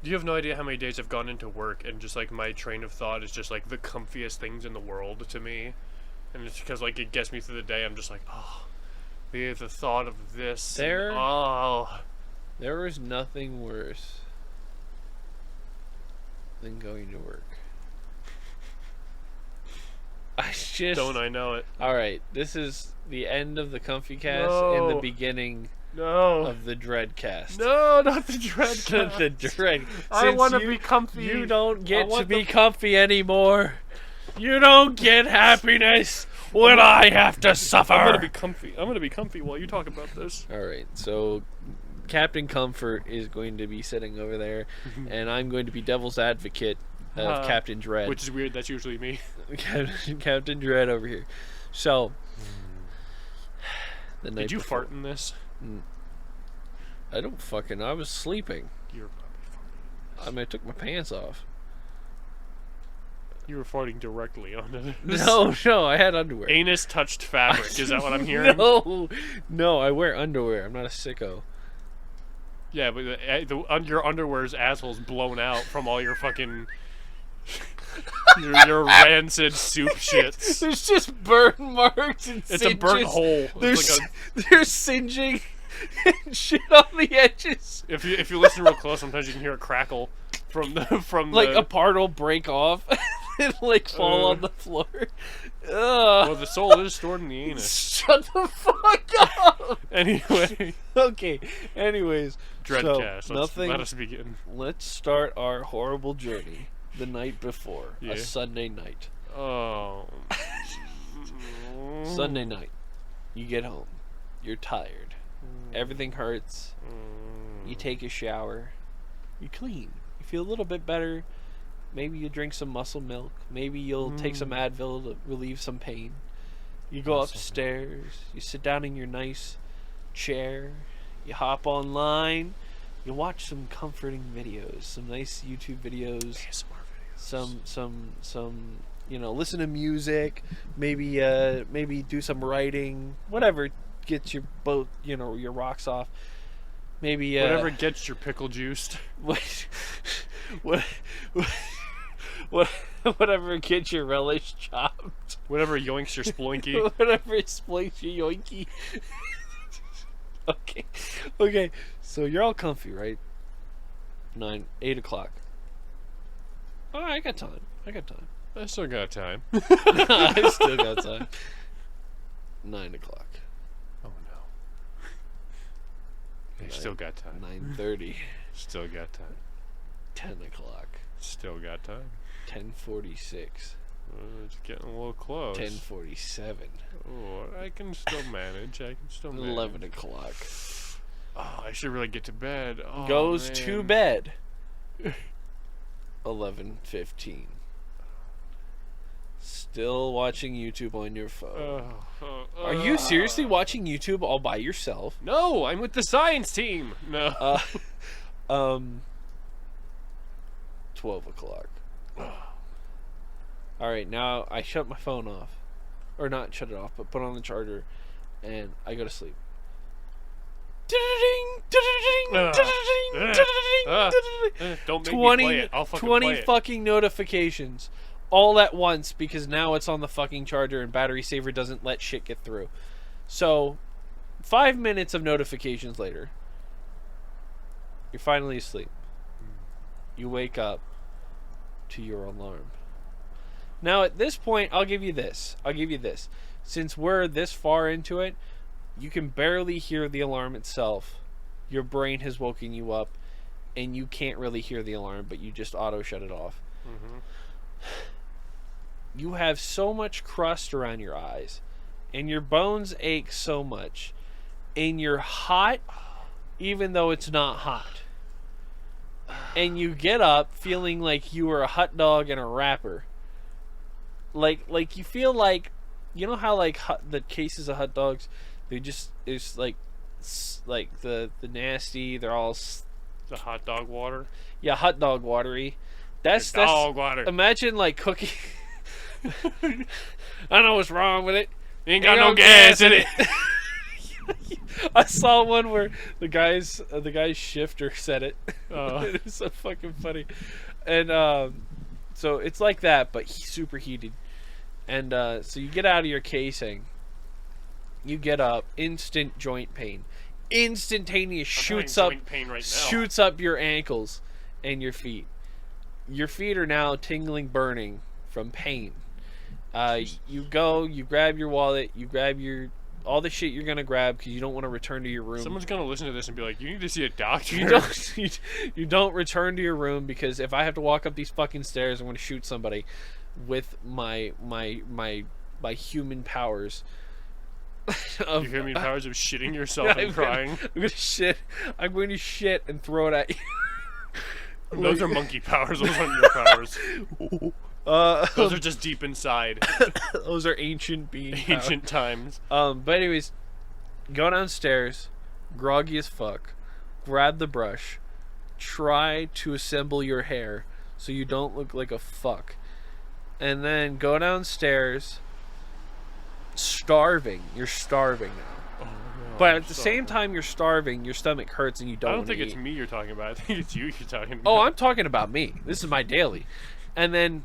You have no idea how many days I've gone into work and just like my train of thought is just like the comfiest things in the world to me, and it's because like it gets me through the day. I'm just like, the thought of this. There is nothing worse than going to work. Don't I know it? All right, this is the end of the Comfy Cast and the beginning of the Dreadcast. No, not the Dreadcast. The Dread. I want to be comfy. You don't get to be comfy anymore. You don't get happiness when I have to suffer. I'm gonna be comfy. I'm gonna be comfy while you talk about this. All right, so Captain Comfort is going to be sitting over there, and I'm going to be Devil's Advocate of Captain Dread. Which is weird. That's usually me. Captain Dread over here. So, the night Did you before, fart in this? I don't fucking. I was sleeping. You're probably farting. I mean, I took my pants off. You were farting directly onto this. No, I had underwear. Anus touched fabric. Is that what I'm hearing? No, I wear underwear. I'm not a sicko. Yeah, but your underwear's asshole's blown out from all your fucking your rancid soup shits. There's just burn marks and It's a burnt hole. There's singeing and shit on the edges. If you listen real close, sometimes you can hear a crackle from a part will break off and like fall on the floor. Well, the soul is stored in the anus. Shut the fuck up. Anyway. Okay. Anyways. Dreadcast. Let us begin. Let's start our horrible journey the night before. Yeah. A Sunday night. Oh. Sunday night. You get home. You're tired. Everything hurts. You take a shower. You clean. You feel a little bit better. Maybe you drink some muscle milk. Maybe you'll take some Advil to relieve some pain. You go upstairs. You sit down in your nice chair. You hop online. You watch some comforting videos. Some nice YouTube videos. ASMR videos. Some listen to music. Maybe do some writing. Whatever gets your your rocks off. Maybe whatever gets your pickle juiced. Whatever gets your relish chopped. Whatever yoinks your sploinky. Whatever sploinks your yoinky. Okay. So you're all comfy, right? 8 o'clock. Oh, I got time. I still got time. I still got time. 9 o'clock. Oh no. I still got time. 9:30. Still got time. 10 o'clock. Still got time. 10:46. It's getting a little close. 10:47. Oh, I can still manage. 11 o'clock. Oh, I should really get to bed. Oh, Goes man. to bed. 11:15. Still watching YouTube on your phone. Are you seriously watching YouTube all by yourself? No, I'm with the science team. No. 12 o'clock. Alright, now I shut my phone off. Or not shut it off, but put on the charger. And I go to sleep. Don't make me play it. I'll fucking 20 play it. fucking notifications. All at once because now it's on the fucking charger and battery saver doesn't let shit get through. So, 5 minutes of notifications later, you're finally asleep. You wake up to your alarm. Now, at this point, I'll give you this. Since we're this far into it, you can barely hear the alarm itself. Your brain has woken you up, and you can't really hear the alarm, but you just auto shut it off. Mm-hmm. You have so much crust around your eyes, and your bones ache so much, and you're hot, even though it's not hot. And you get up feeling like you were a hot dog and a wrapper. Like you feel like, you know how like the cases of hot dogs, it's like the nasty, they're all the hot dog water. Yeah, hot dog watery. That's dog water. Imagine like cooking. I know what's wrong with it. Ain't got no gas in it. I saw one where the guy's shifter said it. Oh. It was so fucking funny. And so it's like that, but super heated. And so you get out of your casing. You get up, instant joint pain, instantaneous, shoots up your ankles and your feet. Your feet are now tingling, burning from pain. You go, you grab your wallet, you grab all the shit you're gonna grab because you don't want to return to your room. Someone's gonna listen to this and be like, "You need to see a doctor." You don't return to your room because if I have to walk up these fucking stairs, I'm gonna shoot somebody with my human powers. Your human powers of shitting yourself and crying. I'm going to shit and throw it at you. Those are monkey powers. Those aren't your powers. Those are just deep inside. Those are ancient being Ancient times. But anyways, go downstairs, groggy as fuck, grab the brush, try to assemble your hair so you don't look like a fuck, and then go downstairs starving. You're starving now. Oh, no, But at the same time you're starving, your stomach hurts and you don't I don't want think to it's eat. me you're talking about. I think it's you you're talking about. Oh, I'm talking about me. This is my daily. And then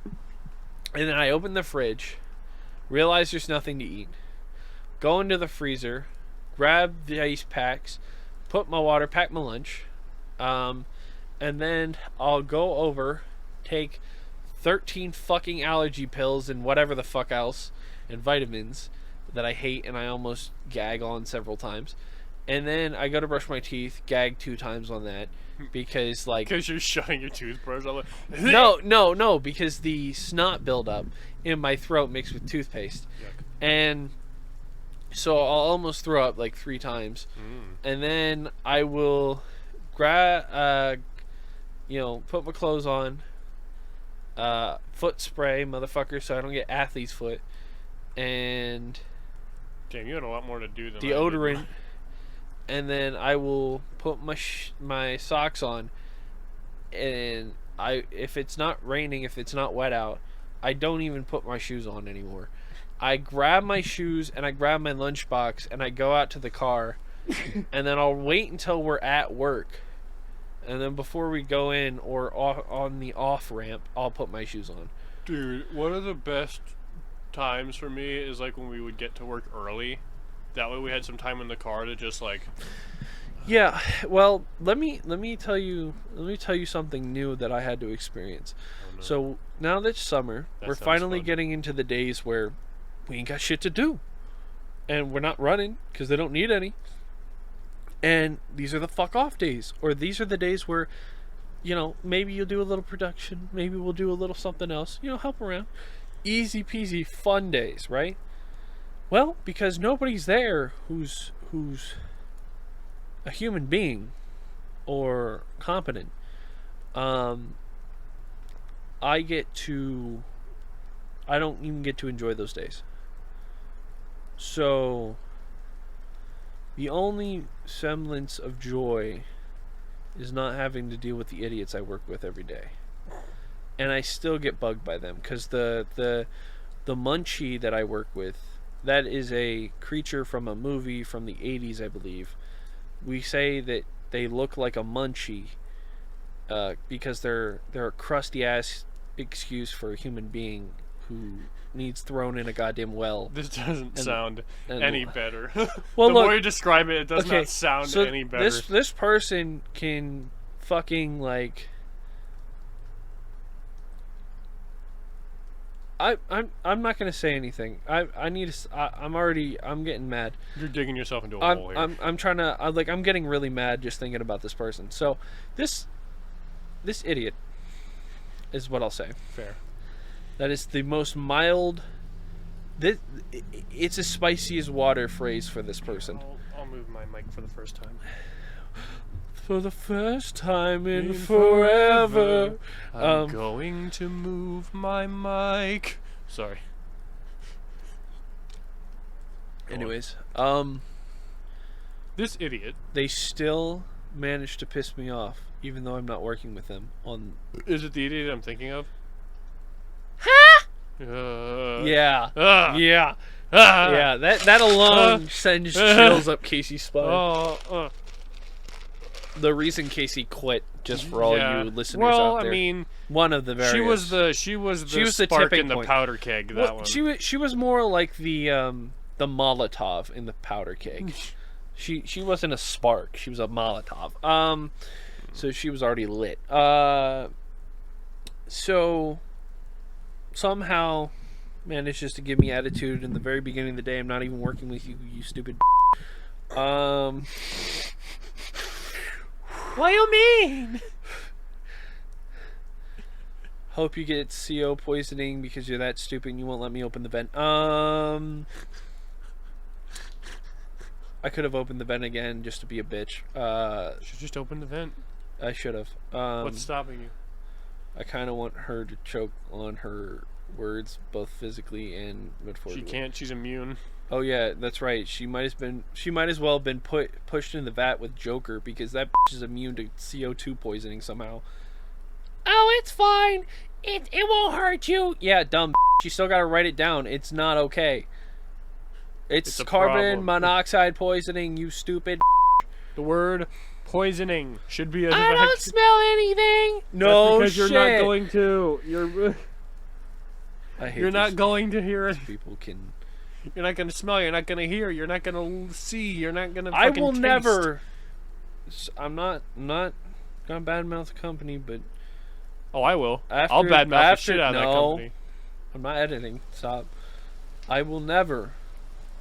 I open the fridge, realize there's nothing to eat, go into the freezer, grab the ice packs, put my water, pack my lunch, and then I'll go over, take 13 fucking allergy pills and whatever the fuck else, and vitamins that I hate and I almost gag on several times. And then I go to brush my teeth, gag 2 times on that, because like... Because you're shutting your toothbrush. I'm like, No, because the snot buildup in my throat mixed with toothpaste. Yuck. And so I'll almost throw up like 3 times. And then I will grab, put my clothes on, foot spray, motherfucker, so I don't get athlete's foot, and Damn, you had a lot more to do than deodorant. I did. And then I will put my socks on, and if it's not raining, if it's not wet out, I don't even put my shoes on anymore. I grab my shoes and I grab my lunchbox and I go out to the car, and then I'll wait until we're at work, and then before we go in or on the off ramp, I'll put my shoes on. Dude, one of the best times for me is like when we would get to work early. That way we had some time in the car to just like... Yeah, well, let me tell you something new that I had to experience. Oh, no. So now that it's summer, That we're sounds finally fun. getting into the days where we ain't got shit to do, and we're not running because they don't need any. And these are the fuck off days, or these are the days where, maybe you'll do a little production, maybe we'll do a little something else, help around. Easy peasy fun days, right? Well, because nobody's there who's a human being or competent, I don't even get to enjoy those days. So the only semblance of joy is not having to deal with the idiots I work with every day. And I still get bugged by them, because the munchie that I work with, that is a creature from a movie from the 80s, I believe. We say that they look like a munchie because they're a crusty ass excuse for a human being who needs thrown in a goddamn well. This doesn't sound any better. Well, the look, more you describe it, it does okay, not sound so any better. This person can fucking like... I'm not gonna say anything. I'm getting mad. You're digging yourself into a hole here. I'm getting really mad just thinking about this person. So this idiot is what I'll say. Fair. That is the most mild. It's as spicy as water phrase for this person. I'll move my mic for the first time. For the first time in forever, I'm going to move my mic. Sorry. Anyways, this idiot. they still managed to piss me off, even though I'm not working with them on... Is it the idiot I'm thinking of? Yeah. Ah, Yeah. ah, Yeah. That alone sends chills up Casey's spine. The reason Casey quit, just for all yeah. you listeners well, out there. I mean, one of the various. she was the spark tipping in the point. powder keg. That Well, one. she was more like the Molotov in the powder keg. she wasn't a spark. She was a Molotov. So she was already lit. So somehow manages to give me attitude in the very beginning of the day. I'm not even working with you, you stupid. What do you mean? Hope you get CO poisoning because you're that stupid and you won't let me open the vent. I could have opened the vent again just to be a bitch. Should just open the vent. I should have. What's stopping you? I kind of want her to choke on her words, both physically and metaphorically. She can't. She's immune. Oh yeah, that's right. She might as well have been pushed in the vat with Joker, because that bitch is immune to CO2 poisoning somehow. Oh, it's fine. It won't hurt you. Yeah, dumb bitch. You still gotta write it down. It's not okay. It's carbon monoxide poisoning, you stupid. The word poisoning should be. I don't smell anything. No, that's because shit. You're not going to. You're not going to hear it. People can. You're not going to smell. You're not going to hear. You're not going to see. You're not going to. I will taste. Never. I'm not gonna badmouth the company, but. Oh, I will. I'll badmouth the shit out of that company. I'm not editing. Stop. I will never,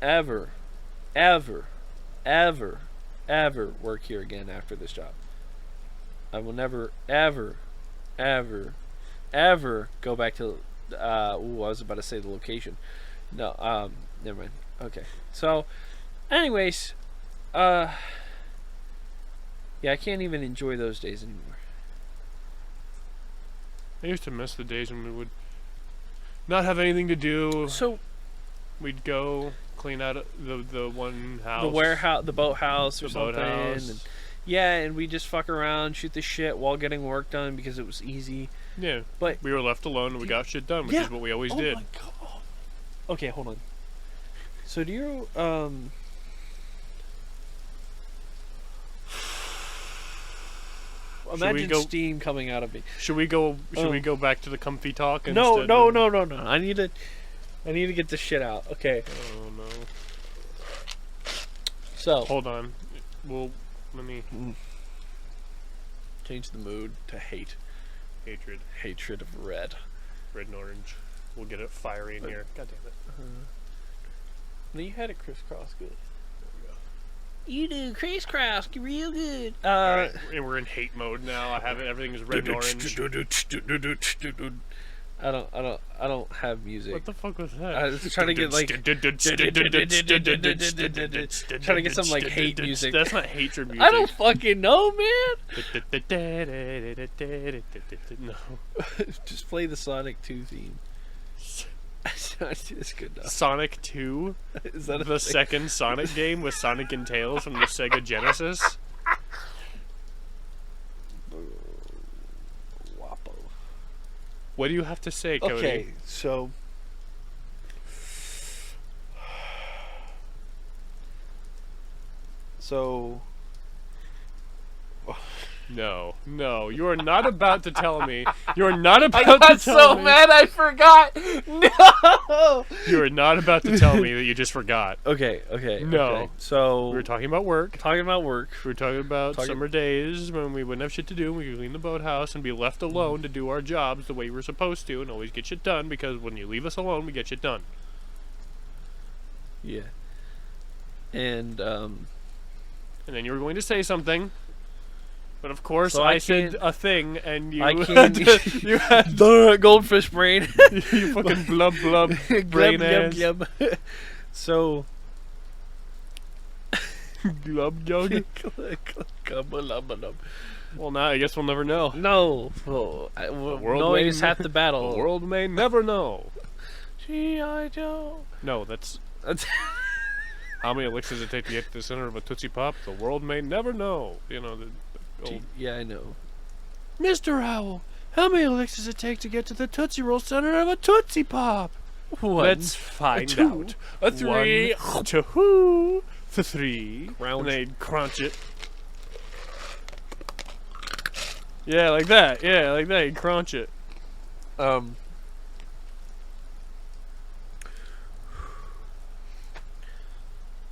ever, ever, ever, ever work here again after this job. I will never, ever, ever, ever go back to. I was about to say the location. No. Never mind. Okay. So, anyways, yeah, I can't even enjoy those days anymore. I used to miss the days when we would not have anything to do. So we'd go clean out the one house, the warehouse, the boathouse, or the something. boathouse. And, yeah, and we just fuck around, shoot the shit while getting work done because it was easy. Yeah, but we were left alone and we got shit done, which is what we always did. My God. Okay, hold on. So do you imagine steam coming out of me. Should we go back to the comfy talk? No. I need to get this shit out. Okay. Oh no. So hold on. Well, let me change the mood to hate. Hatred of red. Red and orange. We'll get it fiery in here. God damn it. No, you had it crisscross good. You do crisscross real good. Alright, and we're in hate mode now. I have it. Everything is red and orange. I don't have music. What the fuck was that? I was trying to get like trying to get some like hate music. That's not hatred music. I don't fucking know, man. No. Just play the Sonic 2 theme. It's good enough. Sonic 2? Is that the second Sonic game with Sonic and Tails from the Sega Genesis? Wapo. What do you have to say, Cody? Okay, so No, you are not about to tell me. You are not about to tell me. I got so mad I forgot. No. You are not about to tell me that you just forgot. Okay. No. Okay. So we were talking about work. We were talking about summer days when we wouldn't have shit to do. We could clean the boathouse and be left alone to do our jobs the way we were supposed to, and always get shit done. Because when you leave us alone, we get shit done. Yeah. And then you were going to say something. But of course, so I said a thing, and you you had the goldfish brain. You fucking blub brain ass. Glub. So glub glub. Well, now I guess we'll never know. No, knowing is half the battle. The world may never know. G.I. Joe. No, that's how many elixirs it take to get to the center of a Tootsie Pop? The world may never know. You know. Yeah, I know. Mr. Owl, how many elixirs does it take to get to the Tootsie Roll center of a Tootsie Pop? Let's find out. A 3. 1, 2, 3. And they'd crunch it. Yeah, like that. You'd crunch it.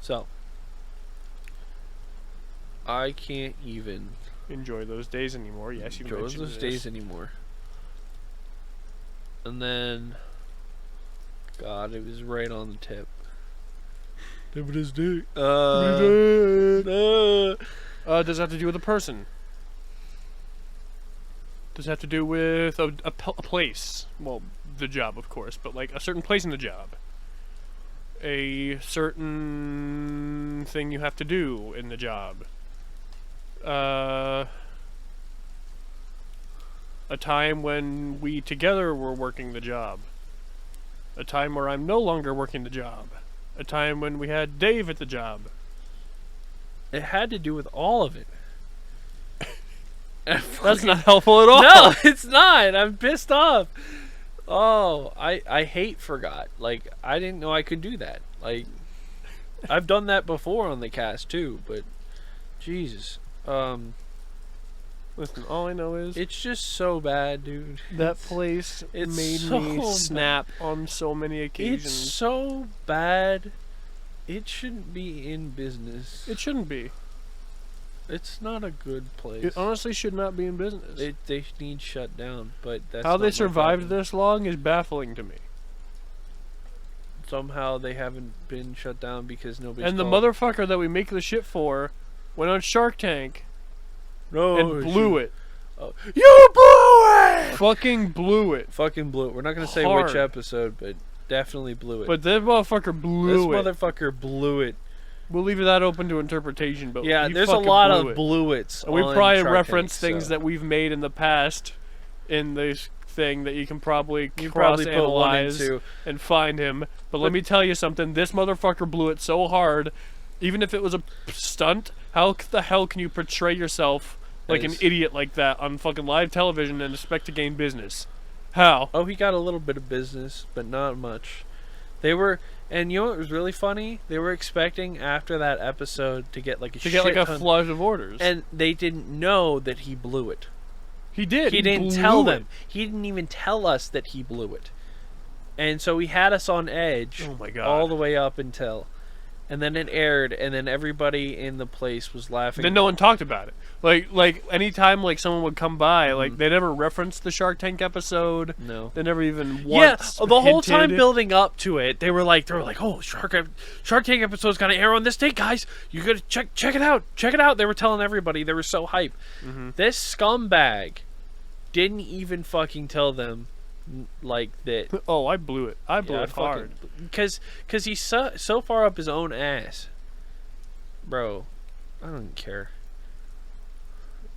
So I can't even enjoy those days anymore. Yes, you mentioned those days anymore. And then, God, it was right on the tip. Tip of his dick. Does it have to do with a person? Does it have to do with a place? Well, the job, of course, but like a certain place in the job. A certain thing you have to do in the job. A time when we together were working the job. A time where I'm no longer working the job. A time when we had Dave at the job. It had to do with all of it. That's not helpful at all. No, it's not. I'm pissed off. Oh, I hate forgot. Like, I didn't know I could do that. Like, I've done that before on the cast too, but Jesus. Listen, all I know is It's just so bad, dude. that place It's made so me bad. snap on so many It's occasions. so bad. It shouldn't be in business. It shouldn't be. It's not a good place. It honestly should not be in business. They need shut down, but that's How not they my survived problem. this long is baffling to me. Somehow they haven't been shut down because nobody's And the called. motherfucker that we make the shit for went on Shark Tank No, and blew it. Oh. You blew it! Fucking blew it. Fucking blew it. We're not going to say Hard. which episode, but definitely blew it. But that motherfucker blew this it. motherfucker blew it. We'll leave that open to interpretation, but Yeah, he there's a fucking lot blew of it. blew it's. And we on probably Shark reference Tank, things so. that we've made in the past in this thing that you can probably You probably put one cross-analyze into. and find him. But let me tell you something. This motherfucker blew it so hard, even if it was a stunt, how the hell can you portray yourself like an As- idiot like that on fucking live television and expect to gain business? How? Oh, he got a little bit of business, but not much. They were, and you know what was really funny? They were expecting after that episode to get like a To get like a ton- flood of orders. and they didn't know that he blew it. he did. He didn't blew tell it. them. He didn't even tell us that he blew it. And so he had us on edge Oh my God. all the way up until. And then it aired, and then everybody in the place was laughing. Then no one talked about it. Like anytime like someone would come by, like they never referenced the Shark Tank episode. No. They never even Yeah, once the whole time hinted. building up to it, they were like, "Oh, Shark Tank episode's gonna air on this date, guys. You gotta check it out, check it out." They were telling everybody. They were so hype. Mm-hmm. This scumbag didn't even fucking tell them, like that. Oh, I blew it. I blew it hard. Because he's so far up his own ass, bro. I don't care.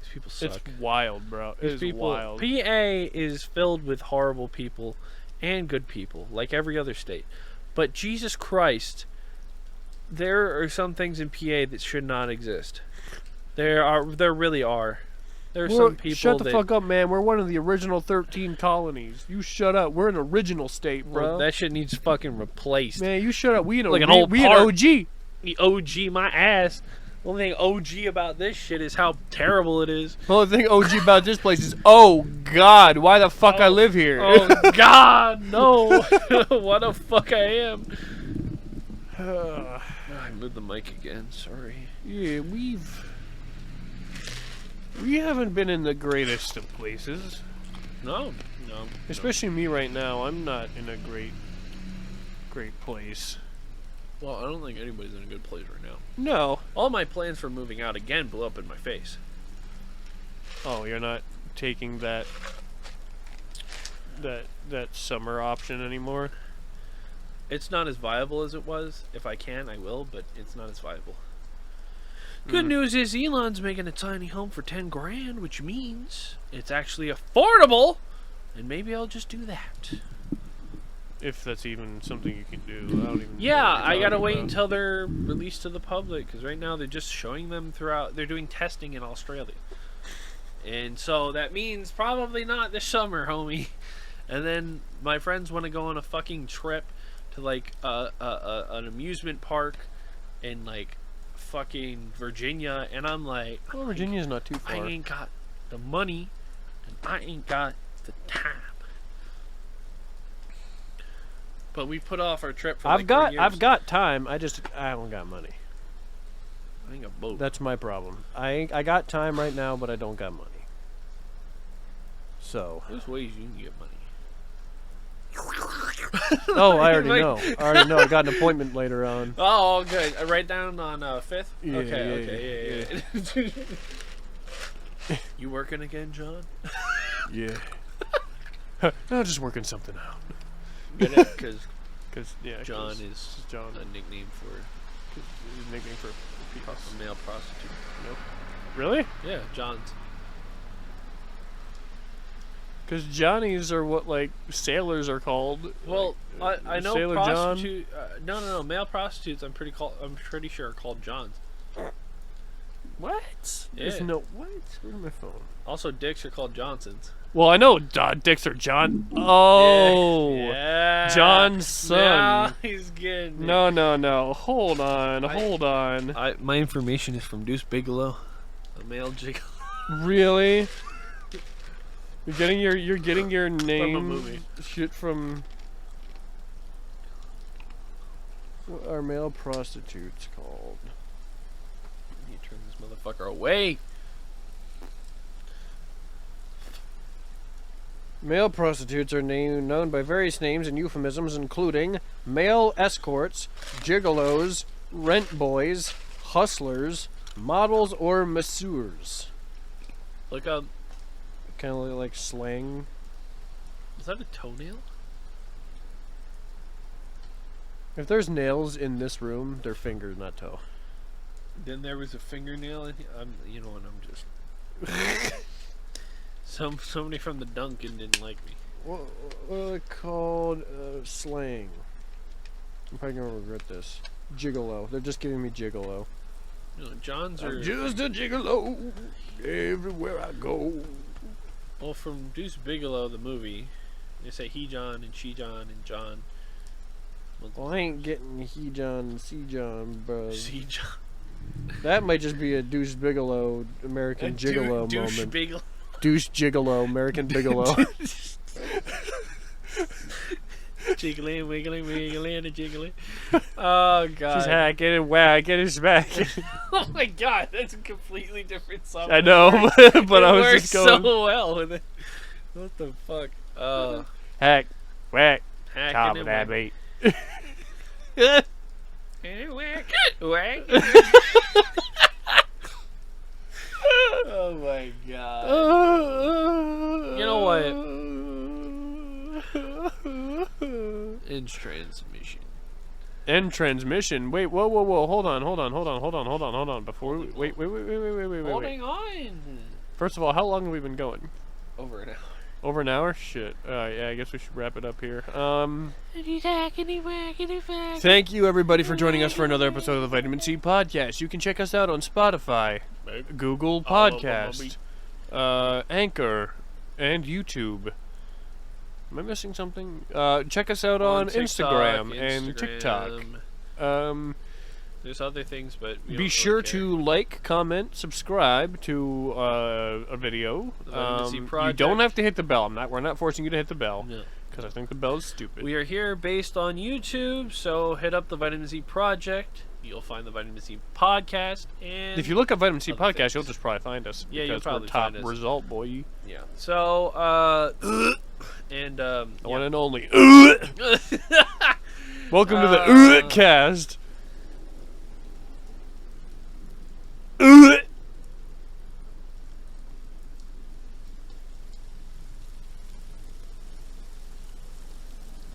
These people suck. It's wild, bro. These It's people, wild. PA is filled with horrible people and good people, like every other state. But Jesus Christ, there are some things in PA that should not exist. There really are. There are some people shut the that, fuck up, man. We're one of the original 13 colonies. You shut up. We're an original state, bro. Well, that shit needs fucking replaced. Man, you shut up. We Like an old we an park. OG. The OG my ass. The only thing OG about this shit is how terrible it is. The only thing OG about this place is, oh God, why the fuck I live here? Oh God, no! What the fuck I am? I moved the mic again. Sorry. Yeah, we haven't been in the greatest of places. No. Especially me right now. I'm not in a great place. Well, I don't think anybody's in a good place right now. No. All my plans for moving out again blew up in my face. Oh, you're not taking that summer option anymore? It's not as viable as it was. If I can, I will, but it's not as viable. Good news is Elon's making a tiny home for 10 grand, which means it's actually affordable, and maybe I'll just do that. If that's even something you can do. I don't even know Yeah, what you're I gotta talking wait about. until they're released to the public, because right now they're just showing them throughout. They're doing testing in Australia. And so that means probably not this summer, homie. And then my friends want to go on a fucking trip to like an amusement park in like fucking Virginia, and I'm like, Well, Virginia's not too I far. ain't got the money, and I ain't got the time. But we put off our trip for like 3 years. I've got time. I don't got money. I ain't got both. That's my problem. I got time right now, but I don't got money. So. There's ways you can get money. Oh, I already Like- know. I got an appointment later on. Oh, good. Write down on 5th? Yeah, Okay, yeah. You working again, John? Yeah. No, just working something out. Because Cause yeah, John 'cause is John. a nickname for His nickname for a male prostitute. Really? Yeah, John's. Because Johnnies are what, like, sailors are called. Well, like, I know Sailor prostitute. No. Male prostitutes. I'm pretty sure are called Johns. What? Yeah. There's no what? Where's my phone? Also, dicks are called Johnsons. Well, I know dicks are John. Oh, Yeah. John's son. Now he's getting it. No. Hold on. My information is from Deuce Bigelow, a male gigolo. Really? You're getting your name From a movie. shit from. What are male prostitutes called? You turn this motherfucker away. Male prostitutes are known by various names and euphemisms, including male escorts, gigolos, rent boys, hustlers, models, or masseurs. Look up. Kind of like slang. Is that a toenail? If there's nails in this room, they're fingers, not toe. Then there was a fingernail in here. You know what? I'm just. Somebody from the Dunkin' didn't like me. What are they called? Slang. I'm probably gonna regret this. Gigolo. They're just giving me gigolo. You know, Johns are. I'm just a gigolo everywhere I go. Well, from Deuce Bigelow, the movie, they say he John and she John and John. Well, I ain't getting he John and C John, bro. C John. That might just be a Deuce Bigelow American Gigolo Douche moment. Bigelow. Douche Gigolo American Bigelow. Jiggly, wiggly, wiggly, and a jiggly. Oh, God. She's hacking and whacking and smacking. Oh, my God. That's a completely different song. I know, but I was just going. So well with it. What the fuck? Hack, whack, Hacking top of and that whack. beat. Whack, whack. Oh, my God. You know what? End transmission. End transmission. Wait, whoa. Hold on. Before we wait. Holding on. First of all, how long have we been going? Over an hour. Over an hour? Shit. Yeah, I guess we should wrap it up here. Thank you, everybody, for joining us for another episode of the Vitamin C Podcast. You can check us out on Spotify, Google Podcast, Anchor, and YouTube. Am I missing something? Check us out on Instagram and TikTok. There's other things, but we be don't sure really care. to like, comment, subscribe to a video. The Vitamin C You Project. don't have to hit the bell. We're not forcing you to hit the bell. No. Because I think the bell is stupid. We are here based on YouTube, so hit up the Vitamin C Project. You'll find the Vitamin C Podcast, and If you look up Vitamin C other Podcast, things. you'll just probably find us. Yeah, you'll because probably we're top find us. result, boy. yeah. So and The one yeah. and only. Welcome to the cast.